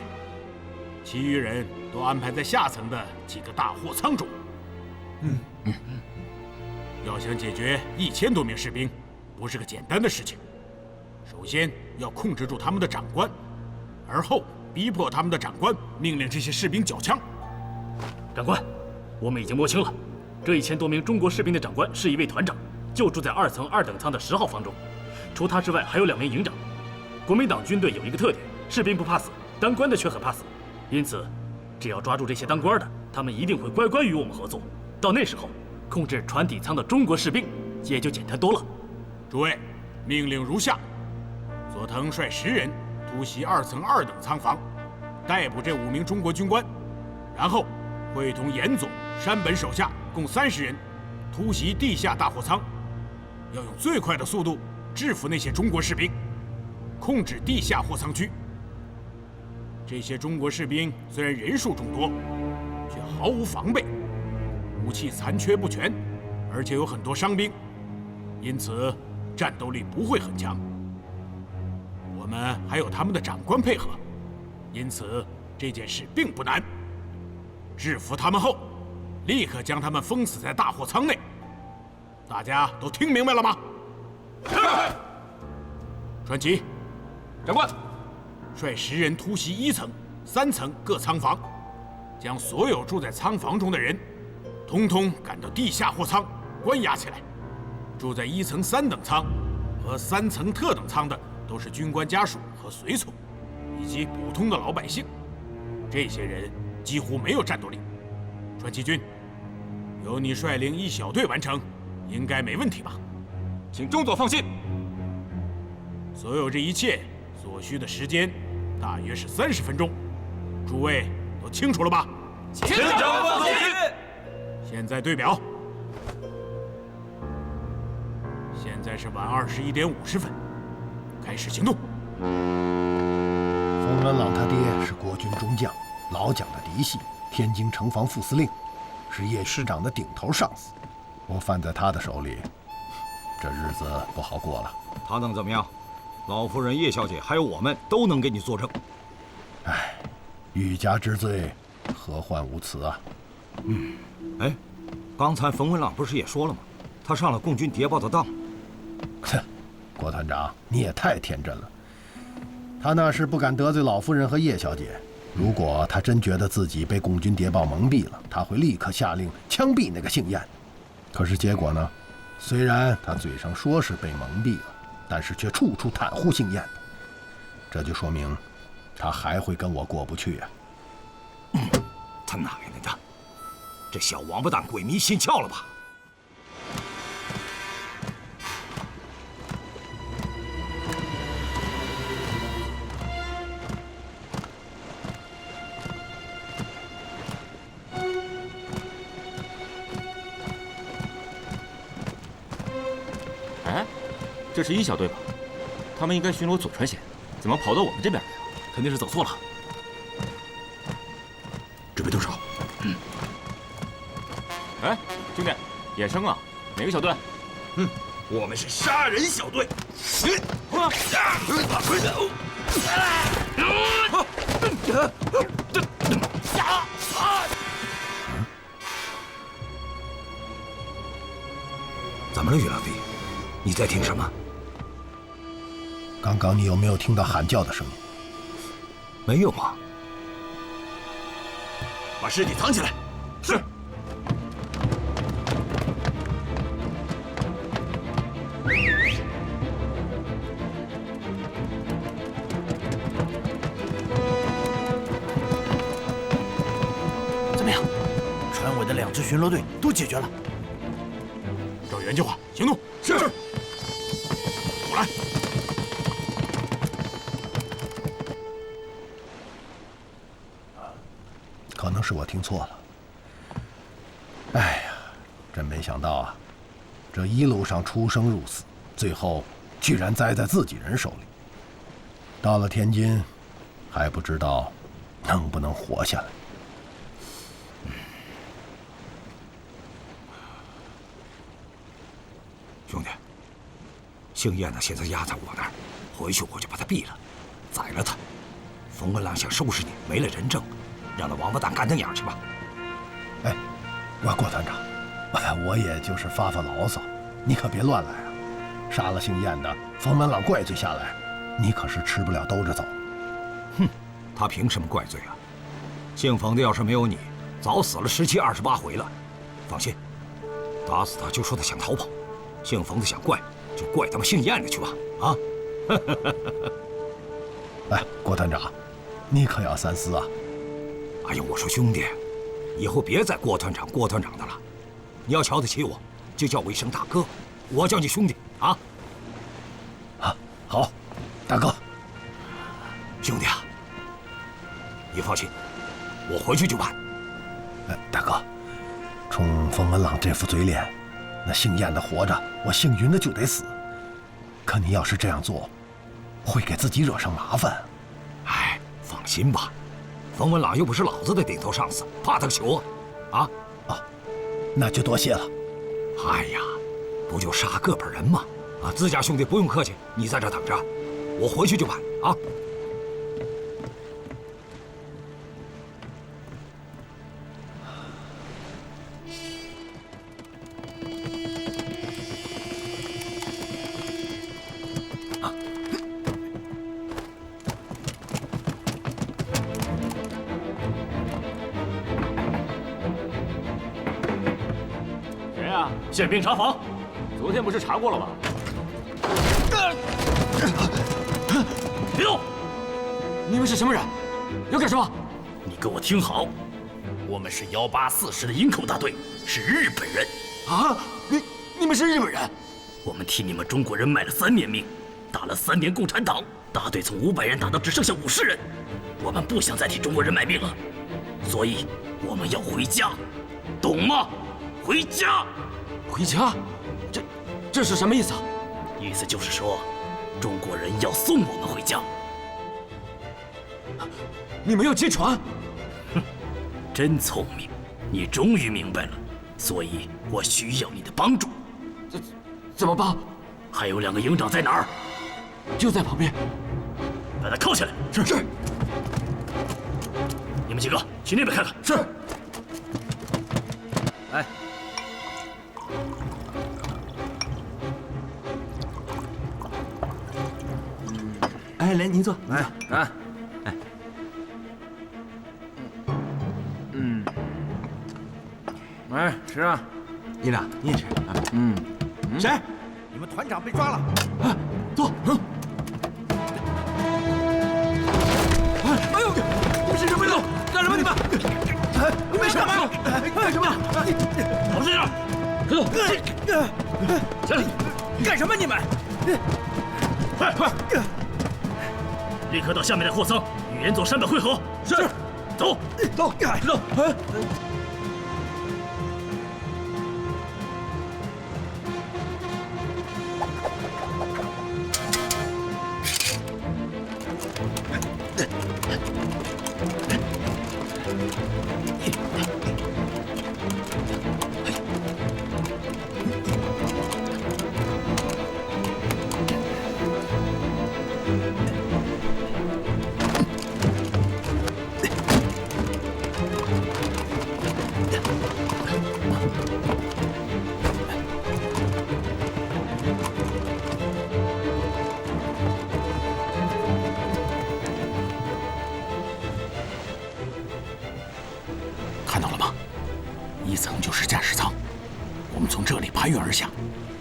其余人都安排在下层的几个大货舱中。要想解决1000多名士兵，不是个简单的事情。首先要控制住他们的长官，而后逼迫他们的长官命令这些士兵缴枪。长官，我们已经摸清了，这1000多名中国士兵的长官是一位团长，就住在2层2等舱的10号房中。除他之外，还有2名营长。国民党军队有一个特点，士兵不怕死，当官的却很怕死。因此，只要抓住这些当官的，他们一定会乖乖与我们合作。到那时候，控制船底舱的中国士兵也就简单多了。诸位，命令如下：佐藤率10人突袭2层2等舱房，逮捕这5名中国军官，然后会同岩总、山本手下共30人突袭地下大货舱，要用最快的速度制服那些中国士兵，控制地下货舱区。这些中国士兵虽然人数众多，却毫无防备，武器残缺不全，而且有很多伤兵，因此战斗力不会很强。我们还有他们的长官配合，因此这件事并不难。制服他们后，立刻将他们封死在大货舱内。大家都听明白了吗？是。传奇，长官，率10人突袭1层、3层各舱房，将所有住在舱房中的人，统统赶到地下货舱关押起来。住在1层3等舱和3层特等舱的都是军官家属和随从，以及普通的老百姓。这些人几乎没有战斗力。传奇军，由你率领一小队完成，应该没问题吧？请中佐放心。所有这一切所需的时间大约是30分钟，诸位都清楚了吧？请长官放心。现在对表，现在是晚21点50分，开始行动。冯文朗他爹是国军中将，老蒋的嫡系，天津城防副司令，是叶师长的顶头上司。我犯在他的手里，这日子不好过了。他能怎么样？老夫人、叶小姐还有我们都能给你作证。唉，欲加之罪，何患无辞啊！哎，刚才冯文朗不是也说了吗？他上了共军谍报的当。哼，郭团长，你也太天真了。他那是不敢得罪老夫人和叶小姐。如果他真觉得自己被共军谍报蒙蔽了，他会立刻下令枪毙那个姓晏。可是结果呢？虽然他嘴上说是被蒙蔽了，但是却处处袒护姓晏，这就说明他还会跟我过不去啊！他奶奶的，这小王八蛋鬼迷心窍了吧？哎，这是一小队吧？他们应该巡逻左川县，怎么跑到我们这边来了？肯定是走错了。准备动手。哎，兄弟，衍生啊，哪个小队？我们是杀人小队。怎么了，于老弟？你在听什么？刚刚你有没有听到喊叫的声音？没有啊。把尸体藏起来。是。怎么样？船尾的2支巡逻队都解决了。照原计划行动。是。我来。可能是我听错了。哎呀，真没想到啊！这一路上出生入死，最后居然栽在自己人手里。到了天津，还不知道能不能活下来。兄弟，姓晏的现在压在我那儿，回去我就把他毙了，宰了他。冯文朗想收拾你，没了人证。让那王八蛋干瞪眼去吧！哎，郭团长，我也就是发发牢骚，你可别乱来啊！杀了姓晏的，冯文朗怪罪下来，你可是吃不了兜着走。哼，他凭什么怪罪啊？姓冯的要是没有你，早死了17、28回了。放心，打死他就说他想逃跑，姓冯的想怪就怪他们姓晏的去吧！啊！哎，郭团长，你可要三思啊！哎呦，我说兄弟，以后别再郭团长的了。你要瞧得起我，就叫我一声大哥，我叫你兄弟啊。啊，好，大哥。兄弟啊，你放心，我回去就办。大哥，冲冯文朗这副嘴脸，那姓晏的活着，我姓云的就得死。可你要是这样做，会给自己惹上麻烦。哎，放心吧。冯文朗又不是老子的顶头上司，怕他个球啊！那就多谢了。哎呀，不就杀个把人吗？啊，自家兄弟不用客气，你在这等着，我回去就办啊。宪兵查房，昨天不是查过了吗？别动！你们是什么人？要干什么？你给我听好，我们是184师的营口大队，是日本人。啊！你们是日本人？我们替你们中国人卖了3年命，打了3年共产党，大队从500人打到只剩下50人。我们不想再替中国人卖命了，所以我们要回家，懂吗？回家！回家？这是什么意思啊？意思就是说，中国人要送我们回家。你们要接船？哼，真聪明，你终于明白了。所以我需要你的帮助。怎么帮？还有2个营长在哪儿？就在旁边。把他铐起来。是。你们几个去那边看看。是。来。哎，来，您坐。来啊。哎。来吃啊。营长，你也吃。谁？你们团长被抓了。走。哎呦，你们是什么人？干什么？你们？没事吧？干什么？老实点！快走！下来！干什么你们？快！立刻到下面的霍桑与岩佐山本会合。是。走。走。走。看到了吗？1层就是驾驶舱，我们从这里攀越而下。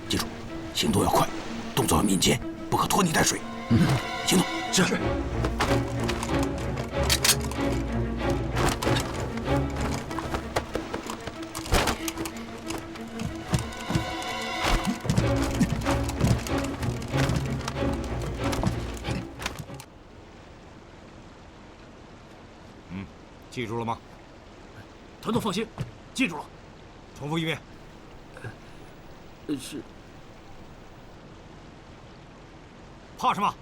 记住，行动要快，动作要敏捷，不可拖泥带水。行动。是。记住了吗？团总放心，记住了。重复一遍。是。怕什么？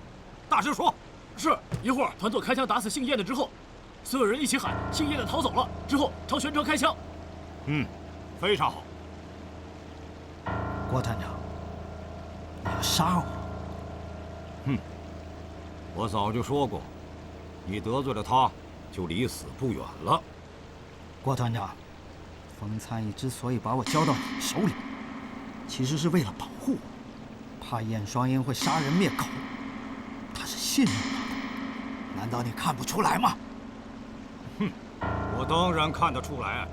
大声说。是。一会儿团总开枪打死姓叶的之后，所有人一起喊姓叶的逃走了，之后朝全城开枪。非常好。郭团长，你要杀我？我早就说过，你得罪了他，就离死不远了。郭团长，风参议之所以把我交到你手里，其实是为了保护我，怕燕双鹰会杀人灭口。他是信任我的，难道你看不出来吗？我当然看得出来。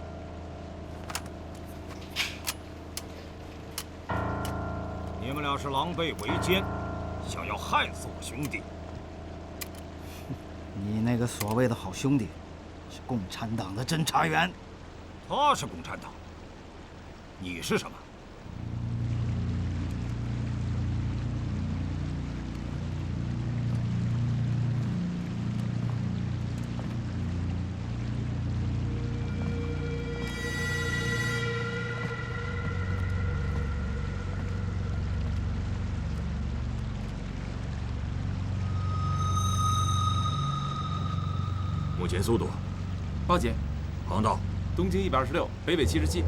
你们俩是狼狈为奸，想要害死我兄弟。你那个所谓的好兄弟，是共产党的侦查员。他是共产党，你是什么？目前速度，报警，航道，东经126，北纬77。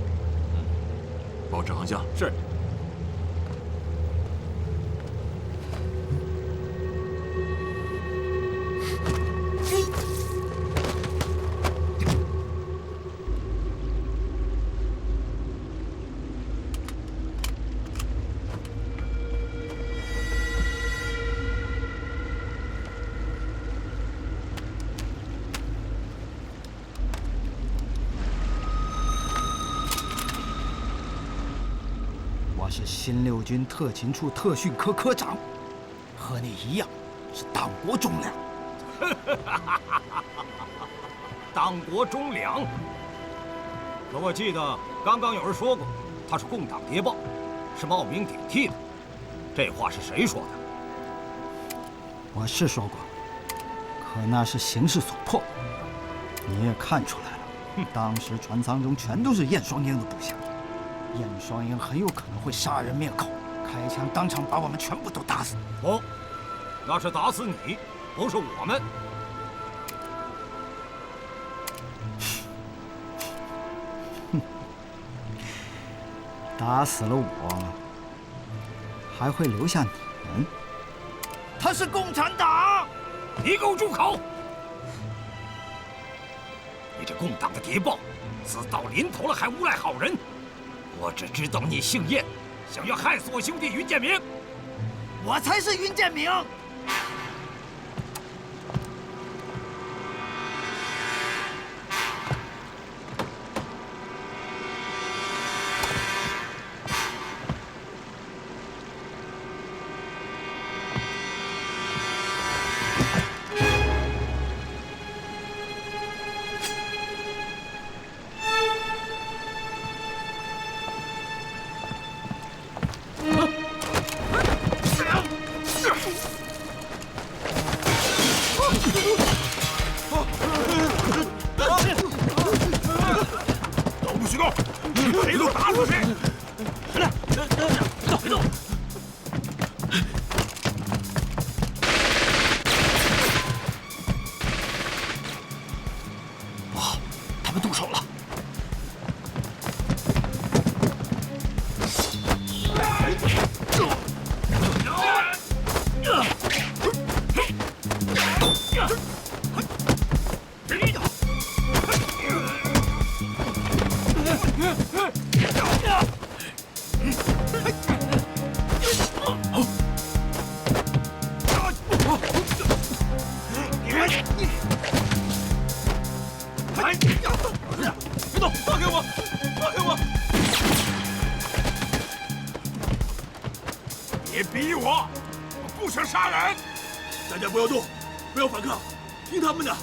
保持航向。是。是新六军特勤处特训科科长，和你一样是党国忠良。党国忠良。可我记得刚刚有人说过，他是共党谍报，是冒名顶替的。这话是谁说的？我是说过，可那是形势所迫。你也看出来了，当时船舱中全都是燕双鹰的部下。燕双鹰很有可能会杀人灭口，开枪当场把我们全部都打死。不，那是打死你，不是我们。打死了我，还会留下你们。他是共产党！你给我住口！你这共党的谍报，死到临头了还诬赖好人！我只知道你姓叶，想要害死我兄弟云建明。我才是云建明！都不许动！谁都打死谁！别动！不好，他们动手了！别动！放开我！放开我！别逼我！我不想杀人！大家不要动，不要反抗，听他们的。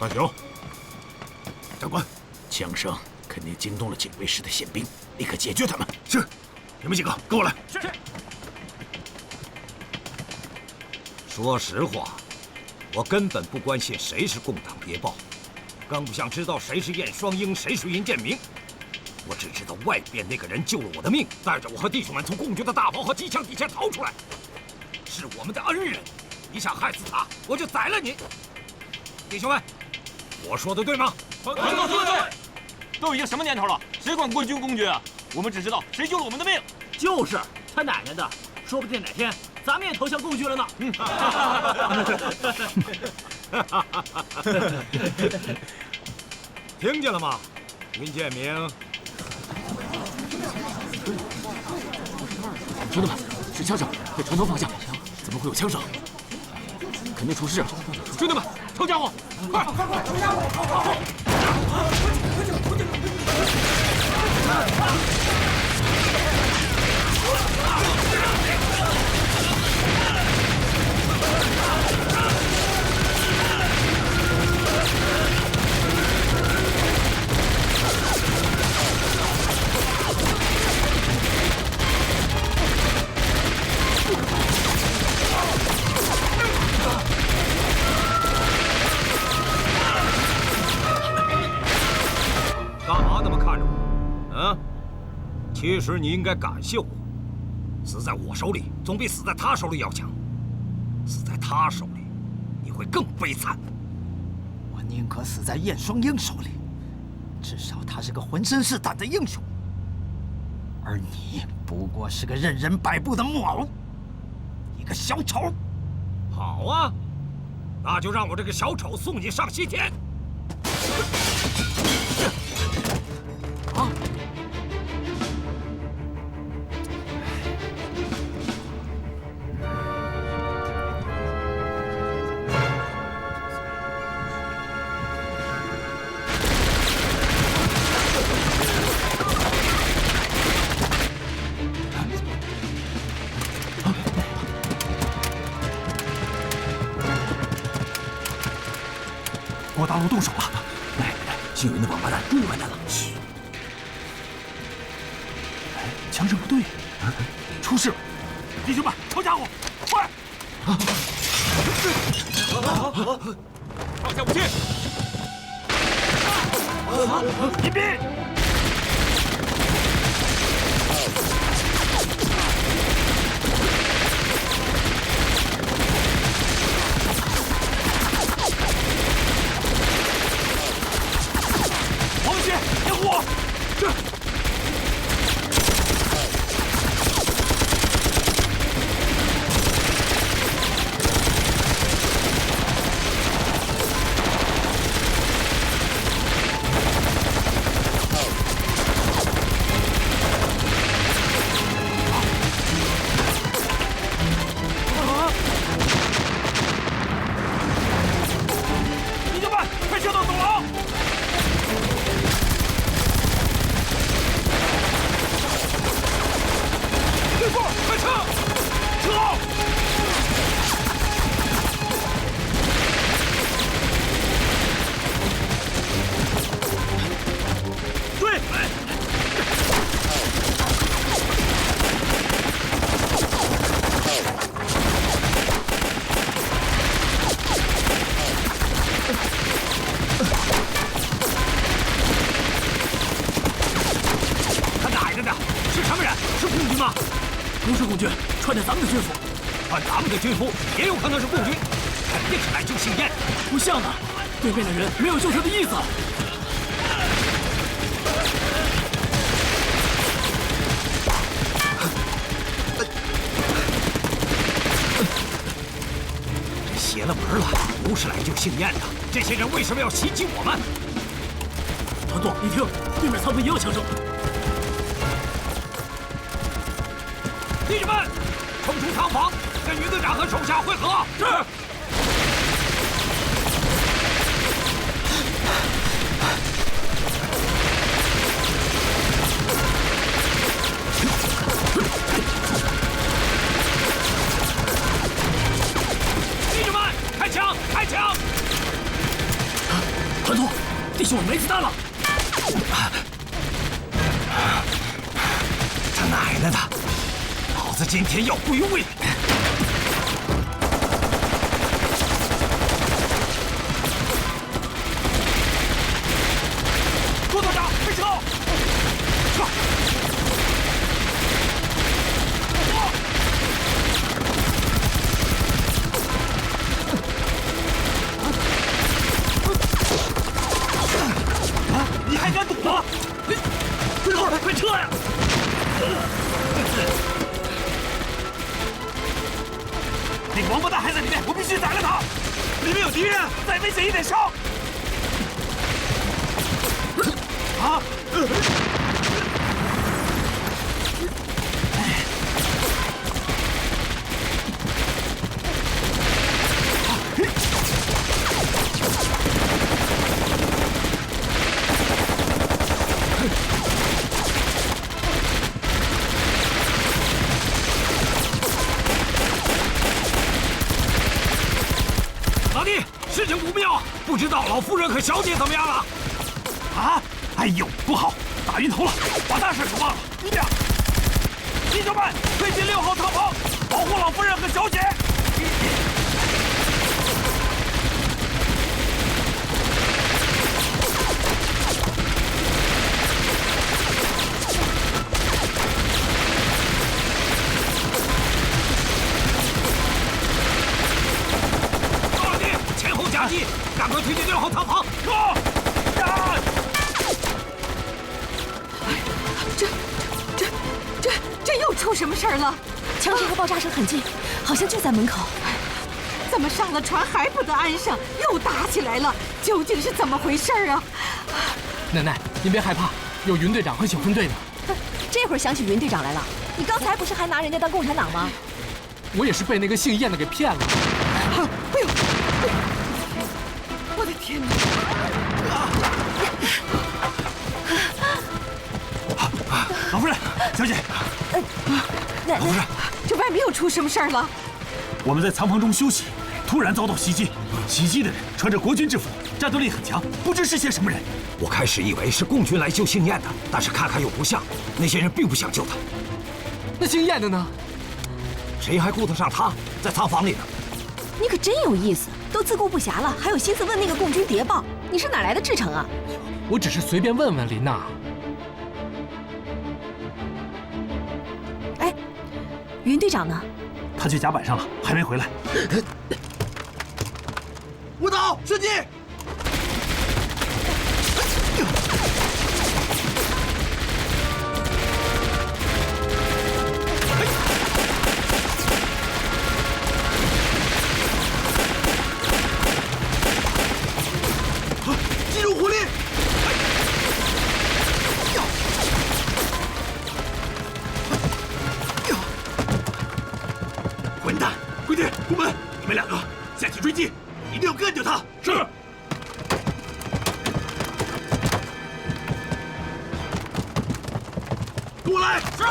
大雄，长官，枪声肯定惊动了警卫室的宪兵，立刻解决他们。是，你们几个跟我来。是。说实话，我根本不关心谁是共党谍报，更不想知道谁是燕双鹰，谁是云建明。我只知道外边那个人救了我的命，带着我和弟兄们从共军的大炮和机枪底下逃出来，是我们的恩人。你想害死他，我就宰了你。弟兄们，我说的对吗？说的对。都已经什么年头了，谁管国军公军啊？我们只知道谁救了我们的命。就是，他奶奶的，说不定哪天咱们也投降共军了呢。听见了吗，云建明？兄弟们，是枪声，在船头方向，怎么会有枪声？肯定出事了！兄弟们，抽家伙，快！抽家伙，快！干嘛那么看着我？啊？其实你应该感谢我，死在我手里总比死在他手里要强。死在他手里，你会更悲惨。我宁可死在燕双鹰手里，至少他是个浑身是胆的英雄。而你不过是个任人摆布的木偶，一个小丑。好啊，那就让我这个小丑送你上西天。啊！郭大路动手了！来，姓云的王八蛋终于完蛋了！嘘！哎，枪声不对，出事了！弟兄们，抄家伙，快！放下武器！隐蔽！王杰，吗？不是共军，穿着咱们的军服。穿咱们的军服也有可能是共军，肯定是来救幸燕的。不像呢，对面的人没有救他的意思。邪了门了，不是来救幸燕的。这些人为什么要袭击我们？团座，你听，对面仓房也有枪声。弟兄们，冲出仓房，跟于队长和手下会合。是。弟兄们，开枪！开枪！团座，弟兄们没子弹了。他奶奶的！老子今天要归位！郭队长，开枪！撤！你还敢赌吗？队长，快撤呀！那个王八蛋还在里面，我必须宰了他！里面有敌人，再危险一点上！啊！事情不妙，不知道老夫人和小姐怎么样了？啊！哎呦，不好，打晕头了，把大事给忘了。弟兄们，推进6号仓房，保护老夫人和小姐。夹击！赶快推进6号仓房！这又出什么事儿了？枪声和爆炸声很近，好像就在门口。怎么上了船还不得安上？又打起来了，究竟是怎么回事啊？奶奶，您别害怕，有云队长和小分队呢。这会儿想起云队长来了，你刚才不是还拿人家当共产党吗？我也是被那个姓燕的给骗了。哎呦！我的天哪！老夫人，小姐，老夫人，这外面又出什么事儿了？我们在仓房中休息，突然遭到袭击。袭击的人穿着国军制服，战斗力很强，不知是些什么人。我开始以为是共军来救幸燕的，但是看看又不像，那些人并不想救他。那姓燕的呢？谁还顾得上他？在仓房里呢。你可真有意思，都自顾不暇了，还有心思问那个共军谍报？你是哪来的志诚啊？我只是随便问问林娜。哎，云队长呢？他去甲板上了，还没回来。舞蹈射击！集中火力！混蛋！龟弟，我们，你们两个下去追击，一定要干掉他！是。过来！是。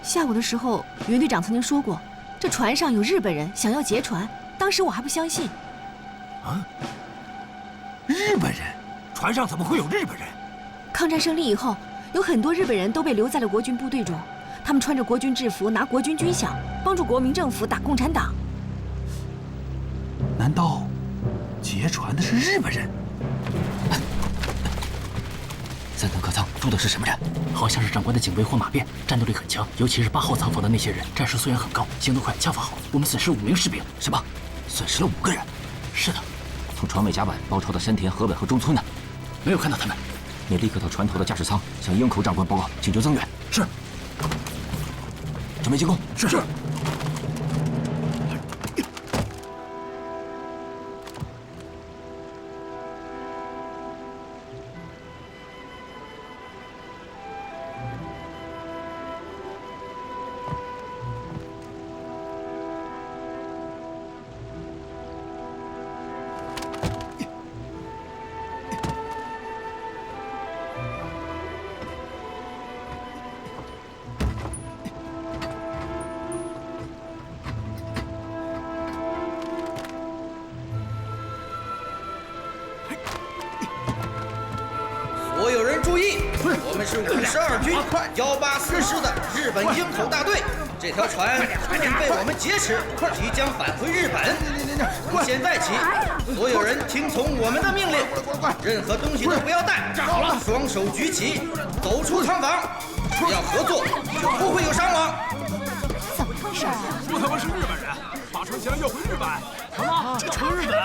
下午的时候，云队长曾经说过，这船上有日本人想要劫船，当时我还不相信。啊？日本人？船上怎么会有日本人？抗战胜利以后，有很多日本人都被留在了国军部队中，他们穿着国军制服，拿国军军饷，帮助国民政府打共产党。难道劫船的是日本人？ 3等客舱住的是什么人？好像是长官的警卫或马便，战斗力很强，尤其是8号仓房的那些人，战术素养很高，行动快，枪法好。我们损失了5名士兵。什么？损失了5个人？是的。从船尾甲板包抄的山田、河本和中村呢？没有看到他们。你立刻到船头的驾驶舱向营口长官报告，请求增援。是。准备进攻。是。所有人注意，我们是52军184师的日本营口大队。这条船已经被我们劫持，即将返回日本。从现在起，所有人听从我们的命令，任何东西都不要带，双手举起，走出仓房。只要合作，就不会有伤亡。怎么回事？说他们是日本人，马上想要回日本。什么？去日本？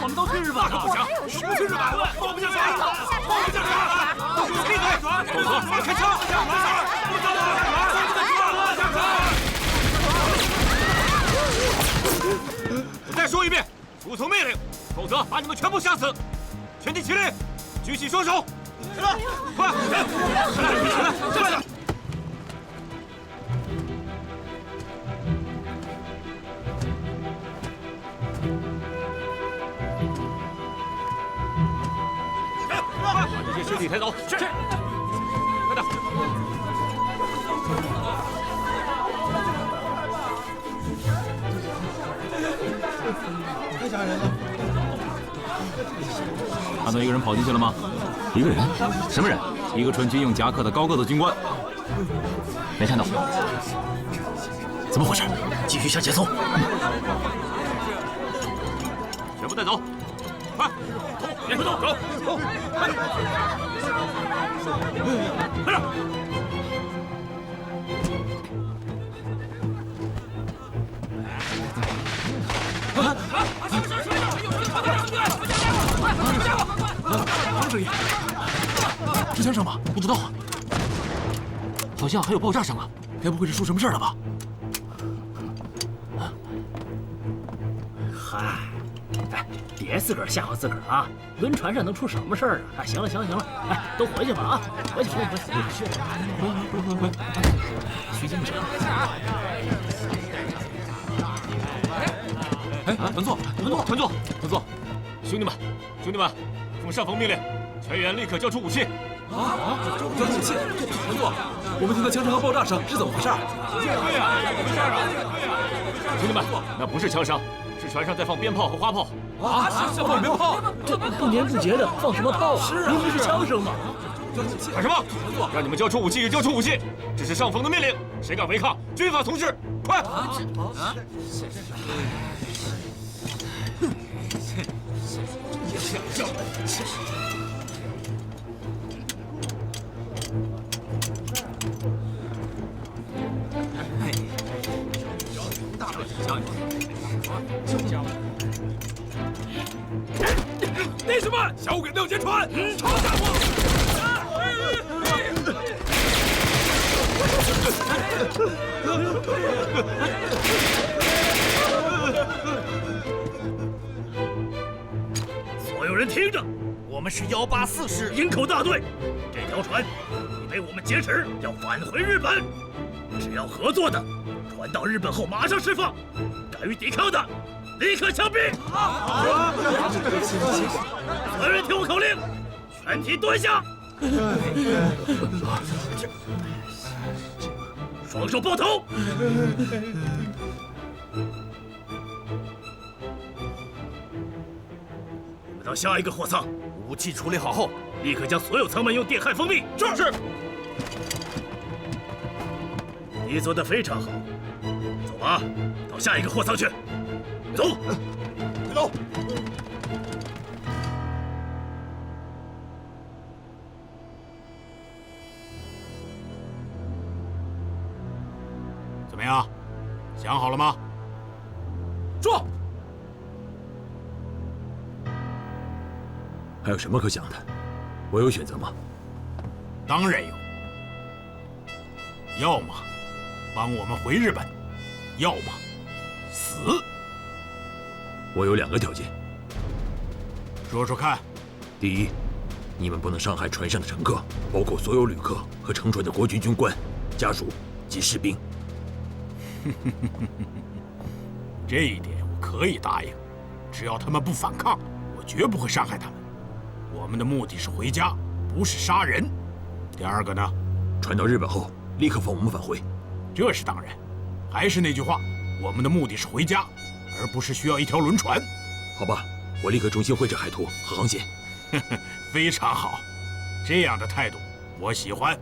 我们都去日本了。不行，不去日本，放不下船，放不下船。闭嘴！否则开枪！我再说一遍，服从命令，否则把你们全部杀死！全体起立，举起双手！起来，快！起来！起来！把这些尸体抬走！是。快点！太吓人了！看到一个人跑进去了吗？一个人？什么人？一个穿军用夹克的高个子军官。没看到。怎么回事？继续向前搜。全部带走！快，别动，走，走，快点！快点！什么声音？是枪声吗？不知道啊，好像还有爆炸声啊！该不会是出什么事了吧？嗨，哎，别自个儿吓唬自个儿啊！轮船上能出什么事儿啊？哎，行了，行了，行了，哎，都回去吧啊！回去，回。徐先生，哎，团座，兄弟们，奉上峰命令，全员立刻交出武器！交出武器！团座，我们听到枪声和爆炸声，是怎么回事？对呀，怎么回事啊？兄弟们，那不是枪声，是船上在放鞭炮和花炮。啊！放鞭炮！这不年不节的放什么炮啊？明明是枪声嘛！喊什么？让你们交出武器就交出武器，这是上峰的命令，谁敢违抗，军法从事！快！那什么，小鬼没有劫船，抄家伙！所有人听着，我们是184师营口大队，这条船已被我们劫持，要返回日本。只要合作的，船到日本后马上释放；敢于抵抗的，立刻枪毙！所有人听我口令，全体蹲下，双手抱头。我们到下一个货舱，武器处理好后，立刻将所有舱门用电焊封闭。是。你做得非常好，走吧，到下一个货舱去。走。走。样？想好了吗？说。还有什么可想的？我有选择吗？当然有。要么帮我们回日本，要么死。我有2个条件。说说看。第一，你们不能伤害船上的乘客，包括所有旅客和乘船的国军军官、家属及士兵。这一点我可以答应，只要他们不反抗，我绝不会伤害他们。我们的目的是回家，不是杀人。第二个呢？船到日本后，立刻放我们返回。这是当然。还是那句话，我们的目的是回家，而不是需要一条轮船。好吧，我立刻重新绘制海图和航线。非常好，这样的态度我喜欢。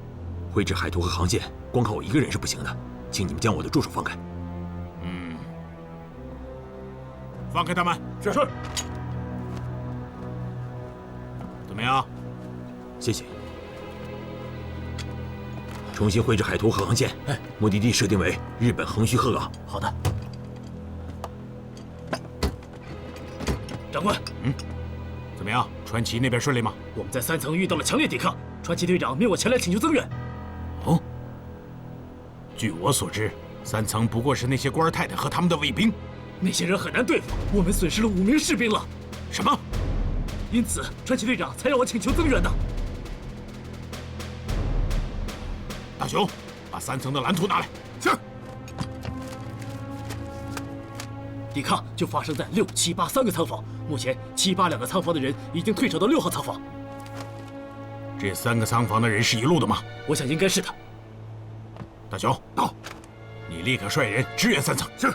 绘制海图和航线，光靠我一个人是不行的，请你们将我的助手放开。放开他们。是。怎么样？谢谢。重新绘制海图和航线，目的地设定为日本横须贺港。好的。长官，怎么样？川崎那边顺利吗？我们在3层遇到了强烈抵抗，川崎队长命我前来请求增援。哦。据我所知，3层不过是那些官太太和他们的卫兵，那些人很难对付，我们损失了5名士兵了。什么？因此，川崎队长才让我请求增援的。大雄，把3层的蓝图拿来。是。抵抗就发生在6、7、83个仓房，目前7、82个仓房的人已经退守到6号仓房。这3个仓房的人是一路的吗？我想应该是的。大雄，到，你立刻率人支援3层。是。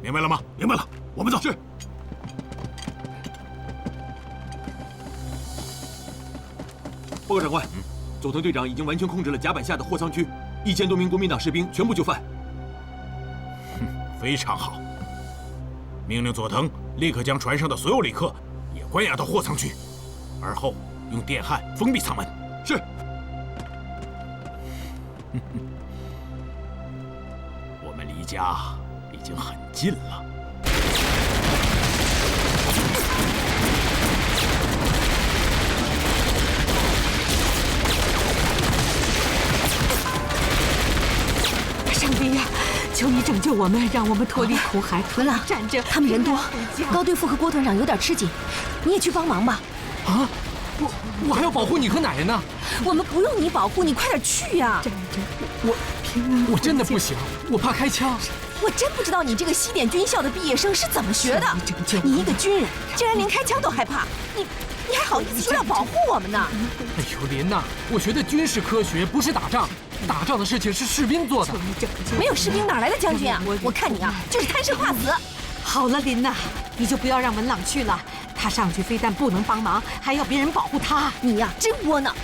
明白了吗？明白了，我们走。是。报告长官，佐藤队长已经完全控制了甲板下的货舱区，1000多名国民党士兵全部就范。非常好。命令佐藤立刻将船上的所有旅客也关押到货舱区，而后用电焊封闭舱门。是。我们离家已经很近了。上帝呀，求你拯救我们，让我们脱离苦海。文朗，战争，他们人多，高队副和郭团长有点吃紧，你也去帮忙吧。啊，我还要保护你和奶奶呢。我们不用你保护，你快点去呀！我真的不行，我怕开枪。我真不知道你这个西点军校的毕业生是怎么学的。你一个军人，竟然连开枪都害怕，你还好意思说要保护我们呢？哎呦，琳娜，我学的军事科学不是打仗，打仗的事情是士兵做的。没有士兵哪来的将军啊？我看你啊，就是贪生怕死。好了，琳娜，你就不要让文朗去了。他上去非但不能帮忙，还要别人保护他。你呀，真窝囊。